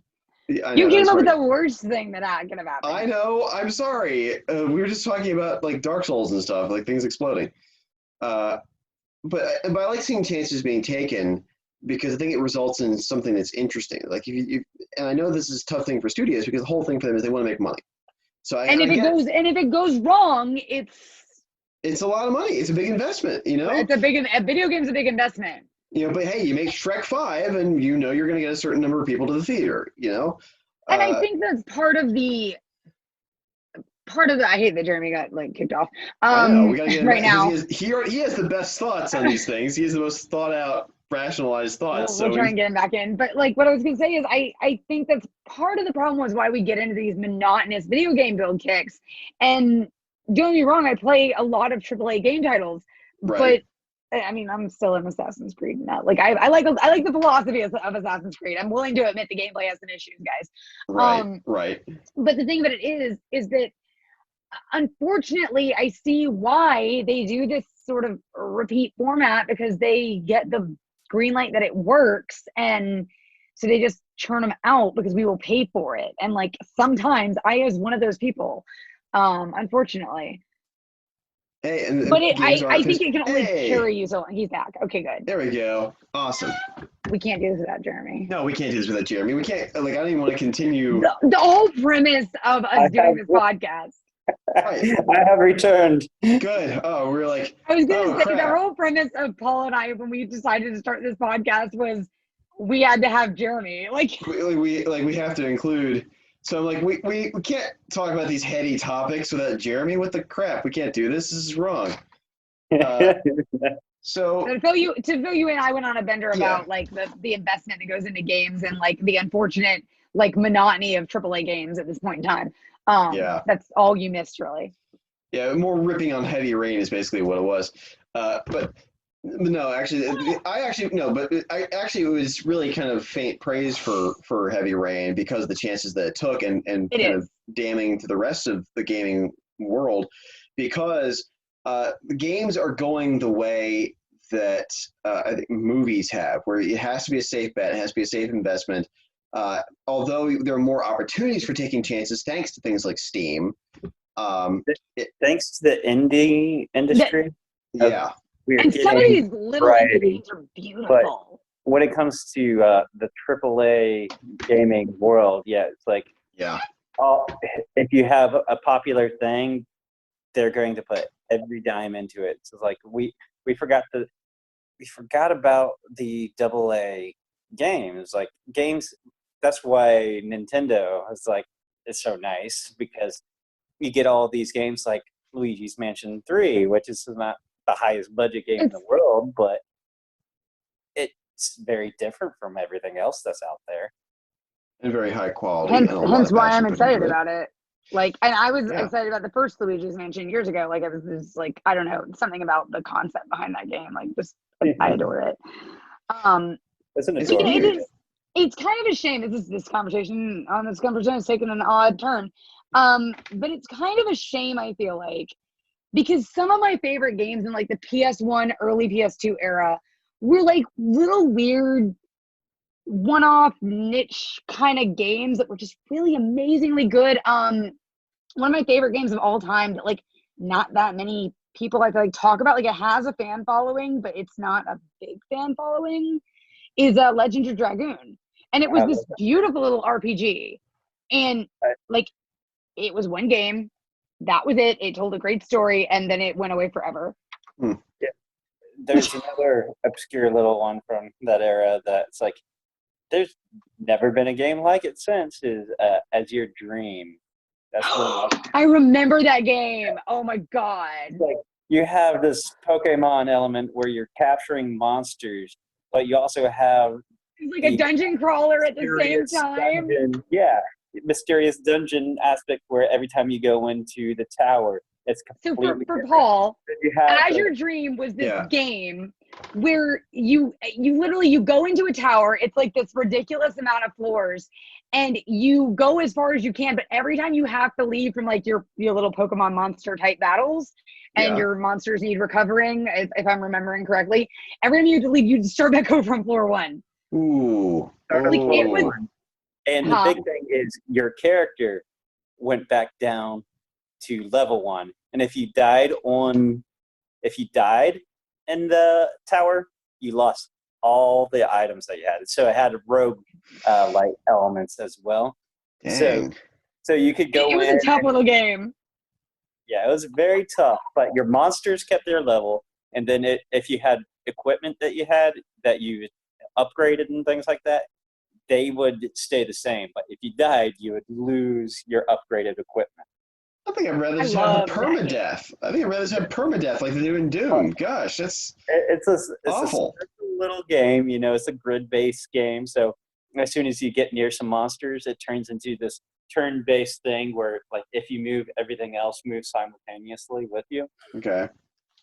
I you know, came up with the worst thing that could have happened. I know. I'm sorry. We were just talking about like Dark Souls and stuff, like things exploding. But I like seeing chances being taken because I think it results in something that's interesting. Like if and I know this is a tough thing for studios because the whole thing for them is they want to make money. So if it goes wrong, it's a lot of money. It's a big investment, you know. It's a video game's a big investment. You know, but hey, you make Shrek 5 and you know you're going to get a certain number of people to the theater, you know? And I think that's part of the I hate that Jeremy got like kicked off. I know, we gotta get him right now. He has the best thoughts on these things. He has the most thought out, rationalized thoughts. We'll try and get him back in. But like what I was gonna say is I think that's part of the problem was why we get into these monotonous video game build kicks. And don't get me wrong, I play a lot of AAA game titles, right. But I mean, I'm still in Assassin's Creed now. Like I like the philosophy of Assassin's Creed. I'm willing to admit the gameplay has some issues, guys. Right. But the thing about it is that unfortunately, I see why they do this sort of repeat format because they get the green light that it works, and so they just churn them out because we will pay for it. And like sometimes I as one of those people, unfortunately. Hey, but I think it can only carry you so long. He's back. Okay, good. There we go. Awesome. We can't do this without Jeremy. No, we can't do this without Jeremy. We can't. Like, I don't even want to continue. The whole premise of us doing this podcast. I have returned. Good. Oh, we're like. I was gonna say the whole premise of Paul and I when we decided to start this podcast was we had to have Jeremy. Like we have to include. So I'm like, we can't talk about these heady topics without Jeremy. What the crap? We can't do this. This is wrong. So to fill you in, I went on a bender about like the investment that goes into games and like the unfortunate like monotony of AAA games at this point in time. That's all you missed, really. Yeah, more ripping on Heavy Rain is basically what it was. But no, actually, it was really kind of faint praise for Heavy Rain because of the chances that it took and kind of damning to the rest of the gaming world because games are going the way that I think movies have, where it has to be a safe bet, it has to be a safe investment. Although there are more opportunities for taking chances thanks to things like Steam. Thanks to the indie industry. Yeah. And some of these little games are beautiful. But when it comes to the AAA gaming world, it's like if you have a popular thing, they're going to put every dime into it. So it's like we forgot about the AA games. Like games, that's why Nintendo is like it's so nice because you get all these games like Luigi's Mansion 3, which is not the highest budget game in the world, but it's very different from everything else that's out there. And very high quality. Hence why I'm excited about it. Like, and I was excited about the first Luigi's Mansion years ago. Like, it was like, I don't know, something about the concept behind that game. Like, just, I adore it. It's kind of a shame. This conversation on this conversation has taken an odd turn. But it's kind of a shame, I feel like, because some of my favorite games in like the PS1, early PS2 era were like little weird one-off niche kind of games that were just really amazingly good. One of my favorite games of all time that like not that many people I feel like talk about, like it has a fan following, but it's not a big fan following, is Legend of Dragoon. And it was this beautiful little RPG. And like it was one game. That was it. It told a great story, and then it went away forever. Yeah. There's another obscure little one from that era that's like, there's never been a game like it since, is As Your Dream. That's I remember that game. Oh my god. Like, you have this Pokemon element where you're capturing monsters, but you also have it's like a dungeon crawler at the same time. Mysterious dungeon aspect where every time you go into the tower, It's So completely for different. Paul, You have Azure Dream was this game where you literally you go into a tower. It's like this ridiculous amount of floors, and you go as far as you can. But every time you have to leave from like your little Pokemon monster type battles, and your monsters need recovering, if I'm remembering correctly, every time you have to leave, you start back over on floor 1. Ooh. Like it was. And the big thing is your character went back down to level 1, and if you died in the tower, you lost all the items that you had. So it had rogue like elements as well. Dang. So you could go in. It was a tough little game. Yeah, it was very tough, but your monsters kept their level, and then if you had equipment that you upgraded and things like that, they would stay the same. But if you died, you would lose your upgraded equipment. I think I'd rather just have permadeath. I think I'd rather just have permadeath like they do in Doom. Gosh, that's awful. It's a little game, it's a grid-based game. So as soon as you get near some monsters, it turns into this turn-based thing where, like, if you move, everything else moves simultaneously with you. Okay.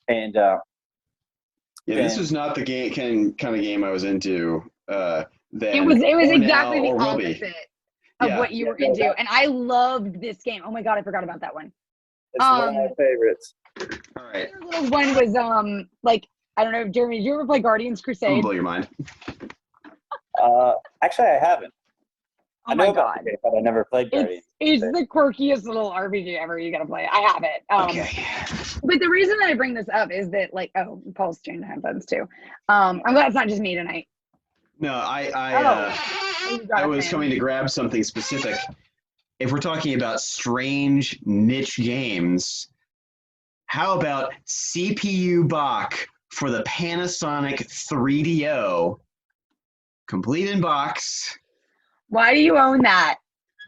And this was not the kind of game I was into. It was exactly the opposite of what you were into, and I loved this game. Oh my god, I forgot about that one. It's one of my favorites. All right. The little one was like, I don't know, Jeremy, did you ever play Guardians Crusade? I'll blow your mind. Actually, I haven't. Oh my god, but I never played Guardians. It's the quirkiest little RPG ever. You gotta play it. I have it. Okay. But the reason that I bring this up is that, like, Paul's changing headphones too. I'm glad it's not just me tonight. No, I was coming to grab something specific. If we're talking about strange niche games, how about CPU Bach for the Panasonic 3DO, complete in box? Why do you own that?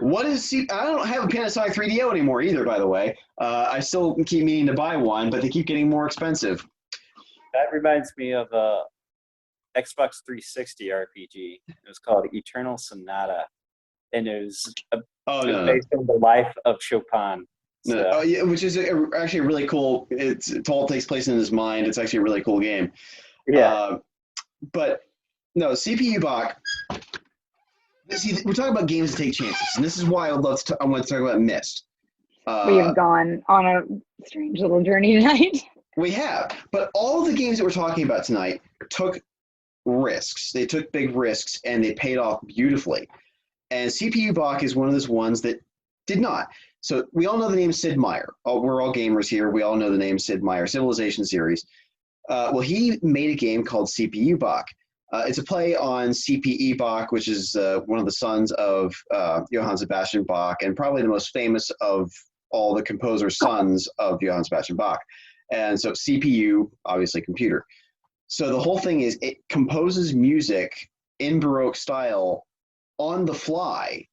I don't have a Panasonic 3DO anymore either, by the way. I still keep meaning to buy one, but they keep getting more expensive. That reminds me of a Xbox 360 RPG. It was called Eternal Sonata, and it was based on the life of Chopin. So. Which is actually really cool. It all takes place in his mind. It's actually a really cool game. Yeah. But no, CPU Bach. See, we're talking about games that take chances, and this is why I want to talk about Myst. We have gone on a strange little journey tonight. We have, but all the games that we're talking about tonight took risks. They took big risks, and they paid off beautifully. And CPU Bach is one of those ones that did not. So we all know the name Sid Meier. We're all gamers here. We all know the name Sid Meier, Civilization series. Well, he made a game called CPU Bach. It's a play on C.P.E. Bach, which is one of the sons of Johann Sebastian Bach, and probably the most famous of all the composer's sons of Johann Sebastian Bach. And so CPU, obviously computer. So the whole thing is it composes music in Baroque style on the fly,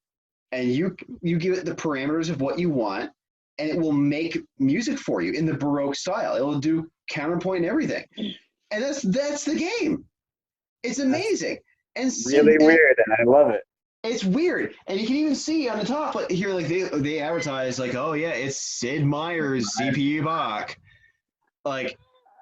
and you give it the parameters of what you want, and it will make music for you in the Baroque style. It will do counterpoint and everything. And that's the game. It's amazing. And really weird, and I love it. It's weird. And you can even see on the top, like here, like they advertise like, oh yeah, it's Sid Meier's CPU Bach. Like,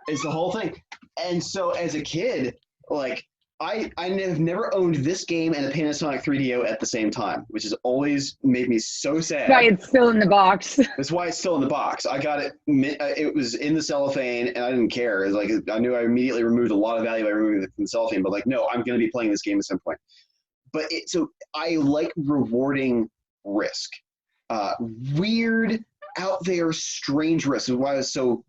it's the whole thing. And so as a kid, like I have never owned this game and a Panasonic 3DO at the same time, which has always made me so sad. That's why it's still in the box. That's why it's still in the box. I got it. It was in the cellophane, and I didn't care. It was like I knew I immediately removed a lot of value by removing it from the cellophane. But like, no, I'm going to be playing this game at some point. But so I like rewarding risk, weird, out there, strange risk. That's why I was so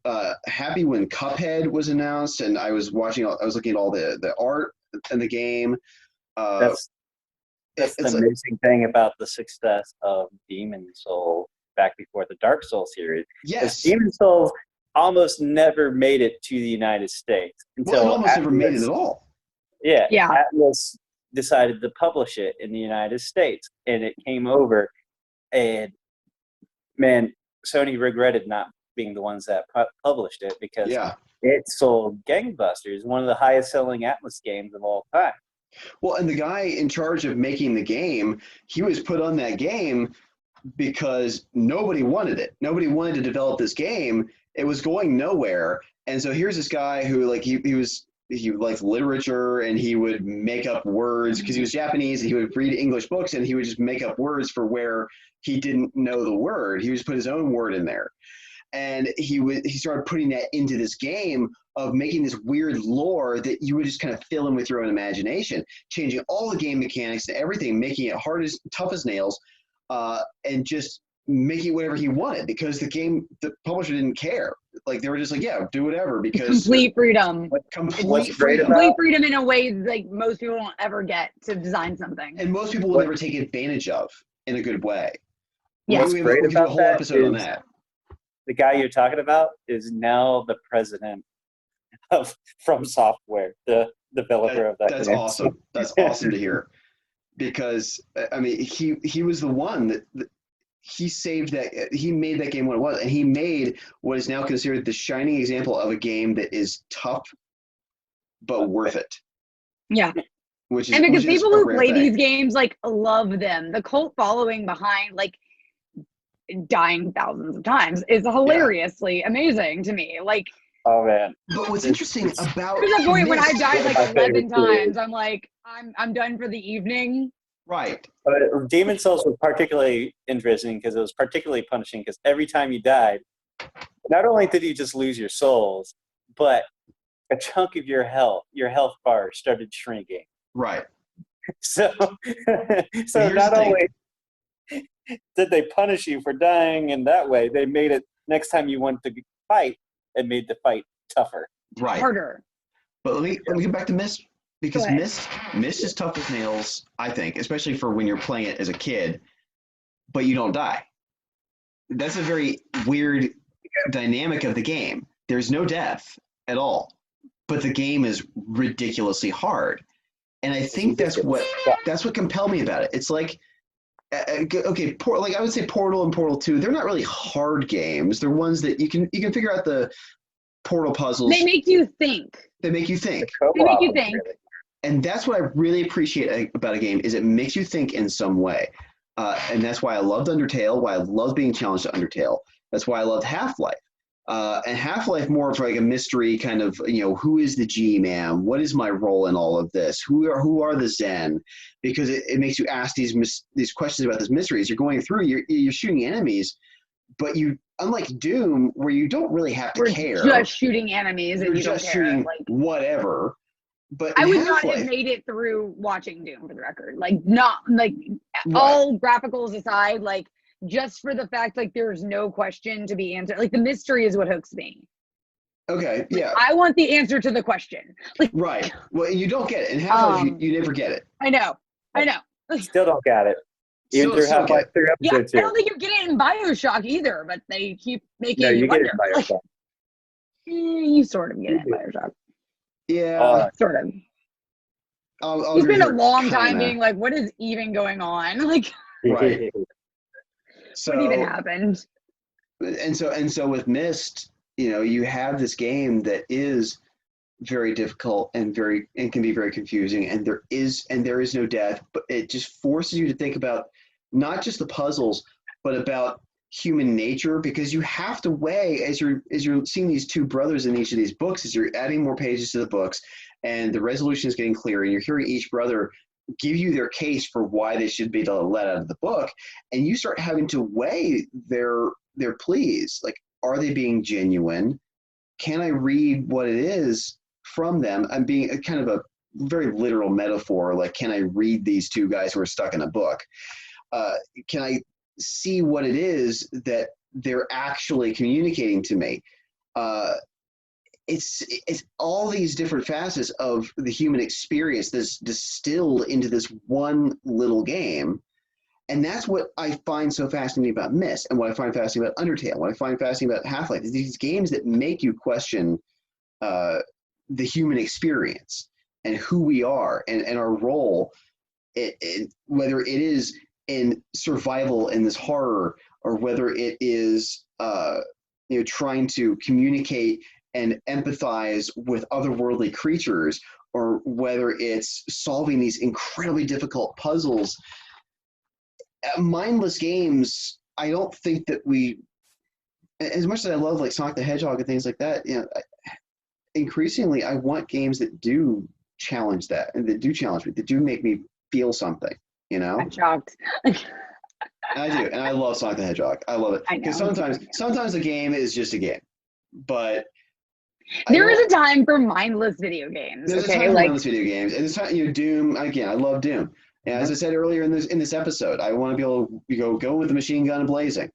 happy when Cuphead was announced, and I was looking at all the art in the game. That's the amazing thing about the success of Demon Souls back before the Dark Souls series. Yes, Demon Souls almost never made it to the United States until it almost never made it at all. Yeah, Atlas decided to publish it in the United States, and it came over, and man, Sony regretted not being the ones that published it because it sold gangbusters, one of the highest selling Atlas games of all time. Well, and the guy in charge of making the game, he was put on that game because nobody wanted it. Nobody wanted to develop this game. It was going nowhere. And so here's this guy who like he liked literature, and he would make up words because he was Japanese, and he would read English books, and he would just make up words for where he didn't know the word. He would just put his own word in there. And he started putting that into this game of making this weird lore that you would just kind of fill in with your own imagination, changing all the game mechanics and everything, making it hard as tough as nails, and just making whatever he wanted, because the publisher didn't care. Like they were just like, yeah, do whatever, because complete freedom. Complete freedom in a way like most people won't ever get to design something, and most people will never take advantage of in a good way. Yeah, what's great about a whole episode on that. The guy you're talking about is now the president of From Software, the developer of that. That's game. awesome. That's awesome to hear, because I mean he was the one that he saved that. He made that game what it was, and he made what is now considered the shining example of a game that is tough but worth it. Yeah. Which is, and because people who play these games like love them. The cult following behind like dying thousands of times is hilariously amazing to me. Like, oh man! But what's interesting about to the point when I died like 11 times, too. I'm like, I'm done for the evening. Right. But Demon Souls was particularly interesting because it was particularly punishing, because every time you died, not only did you just lose your souls, but a chunk of your health bar started shrinking. Right. So not only did they punish you for dying in that way, they made it next time you wanted to fight, it made the fight tougher. Right. Harder. But let me get back to Myst, because Myst is tough as nails, I think, especially for when you're playing it as a kid, but you don't die. That's a very weird dynamic of the game. There's no death at all, but the game is ridiculously hard. And I think that's what compelled me about it. It's like, okay, like I would say Portal and Portal 2, they're not really hard games. They're ones that you can figure out the Portal puzzles. They make you think. They make you think. And that's what I really appreciate about a game, is it makes you think in some way. And that's why I loved Undertale, why I loved being challenged to Undertale. That's why I loved Half-Life. And Half-Life more of like a mystery kind of, who is the G-Man? What is my role in all of this? Who are the Zen? Because it makes you ask these questions about these mysteries. You're going through, you're shooting enemies, but unlike Doom, where you don't really have to care. Just shooting enemies and you don't care. Shooting whatever. But I would not have made it through watching Doom, for the record. All graphicals aside, just for the fact there's no question to be answered. The mystery is what hooks me. Okay, yeah. I want the answer to the question. Right. Well, you don't get it. In Half-Life, you never get it. I know. Still don't get it. Even through Half-Life 3 episode 2. I don't think you get it in BioShock either, but they keep making you wonder. get it in BioShock. You sort of get it in BioShock. Yeah. Sort of. It's been a long time being what is even going on? Right. What even happened? And so with Myst, you have this game that is very difficult and can be very confusing, and there is no death, but it just forces you to think about not just the puzzles, but about human nature, because you have to weigh as you're seeing these two brothers in each of these books, as you're adding more pages to the books, and the resolution is getting clearer, and you're hearing each brother give you their case for why they should be let out of the book, and you start having to weigh their pleas. Are they being genuine? Can I read what it is from them? I'm being a kind of a very literal metaphor, can I read these two guys who are stuck in a book? Can I see what it is that they're actually communicating to me? It's all these different facets of the human experience that's distilled into this one little game. And that's what I find so fascinating about Myst, and what I find fascinating about Undertale, what I find fascinating about Half-Life, is these games that make you question the human experience and who we are and our role, whether it is in survival in this horror, or whether it is trying to communicate and empathize with otherworldly creatures, or whether it's solving these incredibly difficult puzzles. mindless games, I don't think that we, as much as I love like Sonic the Hedgehog and things like that, increasingly I want games that do challenge that and that do challenge me, that do make me feel something, I'm shocked. I do, and I love Sonic the Hedgehog. I love it because sometimes a game is just a game, but there is a time for mindless video games. There's a time for mindless video games, and it's time, Doom. Again, I love Doom, and as I said earlier in this episode, I want to be able to go with the machine gun blazing.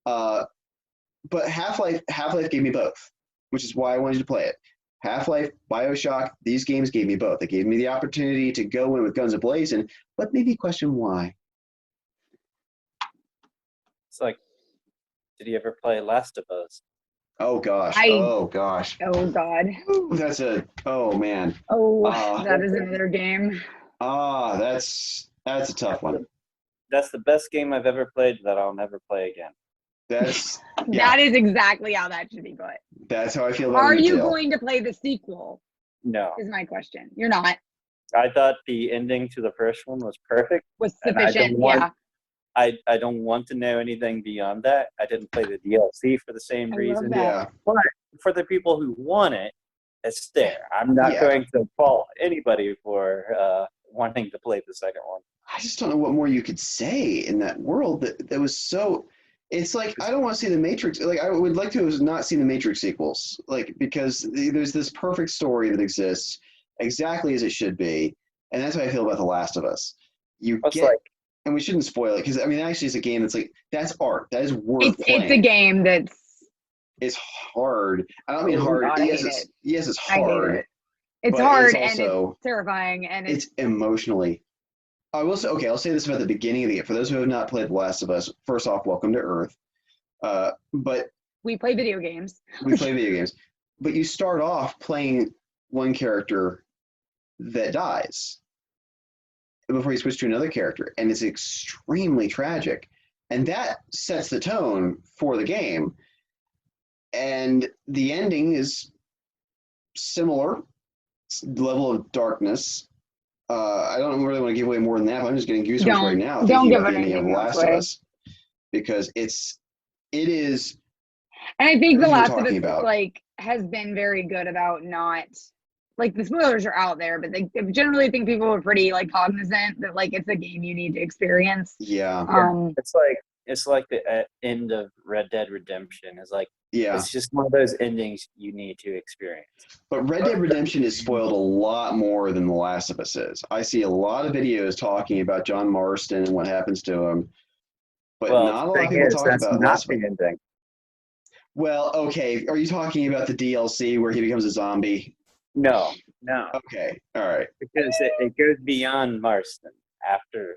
But Half-Life gave me both, which is why I wanted to play it. Half-Life, BioShock, these games gave me both. They gave me the opportunity to go in with guns a-blazing, but maybe question why. It's like, did you ever play Last of Us? Oh gosh. Oh god. Oh man. That is another game. That's a tough one. That's the best game I've ever played that I'll never play again. That is exactly how that should be put. That's how I feel about Are Undertale. you going to play the sequel? No. Is my question. You're not. I thought the ending to the first one was perfect. Was sufficient, I don't want to know anything beyond that. I didn't play the DLC for the same reason. Yeah. But for the people who want it, it's there. I'm not going to fault anybody for wanting to play the second one. I just don't know what more you could say in that world that was so. It's like I don't want to see the Matrix. Like I would like to have not seen the Matrix sequels. Like because there's this perfect story that exists exactly as it should be, and that's how I feel about The Last of Us. And we shouldn't spoil it because I mean, actually, it's a game that's like that's art. That is worth playing. It's a game that's. It's hard. I don't mean hard. Yes, it's hard. It's hard and it's terrifying and it's emotionally. I will say, okay, I'll say this about the beginning of the game. For those who have not played The Last of Us, first off, welcome to Earth. But we play video games. But you start off playing one character that dies before you switch to another character, and it's extremely tragic. And that sets the tone for the game. And the ending is similar level of darkness. I don't really want to give away more than that, but I'm just getting goosebumps right now. Don't give it anything of Last of Us because it is. And I think The Last of Us has been very good about not the spoilers are out there, but they generally think people are pretty cognizant that it's a game you need to experience. Yeah. It's like the end of Red Dead Redemption. It's just one of those endings you need to experience. But Red Dead Redemption is spoiled a lot more than The Last of Us is. I see a lot of videos talking about John Marston and what happens to him, but not a lot of people talk about Last of Us. Ending. Well, okay. Are you talking about the DLC where he becomes a zombie? No. Okay, all right. Because it goes beyond Marston after.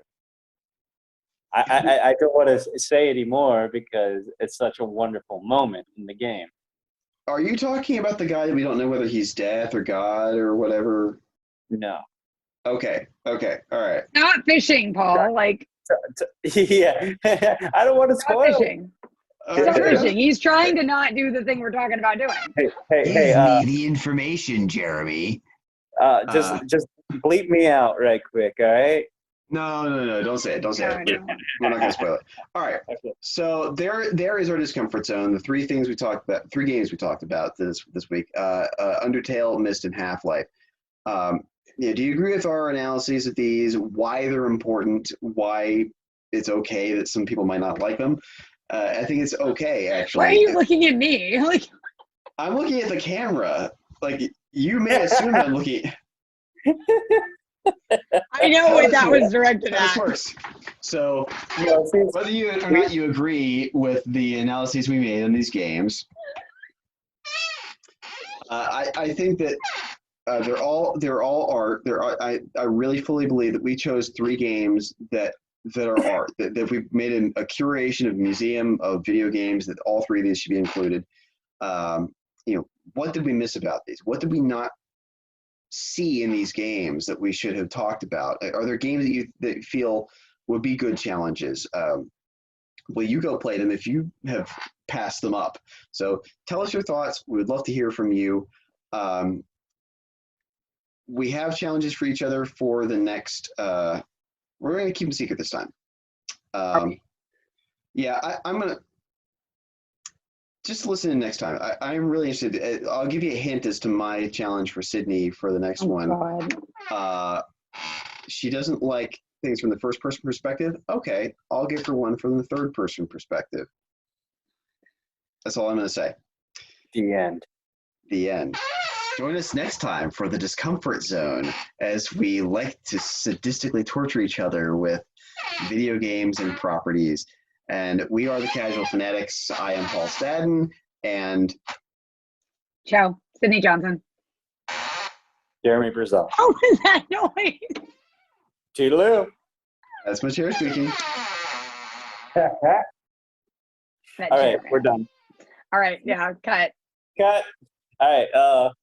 I don't want to say anymore because it's such a wonderful moment in the game. Are you talking about the guy that we don't know whether he's death or God or whatever? No. Okay, all right. Not fishing, Paul. Yeah. I don't want to spoil. Fishing. Stop fishing. He's trying to not do the thing we're talking about doing. Hey, give me the information, Jeremy. Just bleep me out right quick, all right? No, don't say it. Don't say it. We're not going to spoil it. All right. So there is our discomfort zone. The three games we talked about this week: Undertale, Myst, and Half-Life. Do you agree with our analyses of these? Why they're important? Why it's okay that some people might not like them? I think it's okay, actually. Why are you looking at me? I'm looking at the camera. You may assume I'm looking. I know what that was directed at. This works. So, whether you or not you agree with the analyses we made on these games, I think that they're all art. I really fully believe that we chose three games that are art. That we've made a curation of museum of video games. That all three of these should be included. What did we miss about these? What did we not see in these games that we should have talked about? Are there games that you feel would be good challenges? Well, you go play them if you have passed them up. So tell us your thoughts. We would love to hear from you. We have challenges for each other for the next. We're going to keep them secret this time. Yeah, I'm gonna just listen next time. I'm really interested. I'll give you a hint as to my challenge for Sydnee for the next one. God. She doesn't like things from the first person perspective. Okay, I'll give her one from the third person perspective. That's all I'm going to say. The end. The end. Join us next time for the Discomfort Zone as we like to sadistically torture each other with video games and properties. And we are the Casual Fanatics. I am Paul Stadden, and Ciao, Sydnee Johnson. Jeremy Brazil. What was that noise? Toodaloo. That's my chair speaking. All right, we're done. All right, yeah, cut. Cut. All right,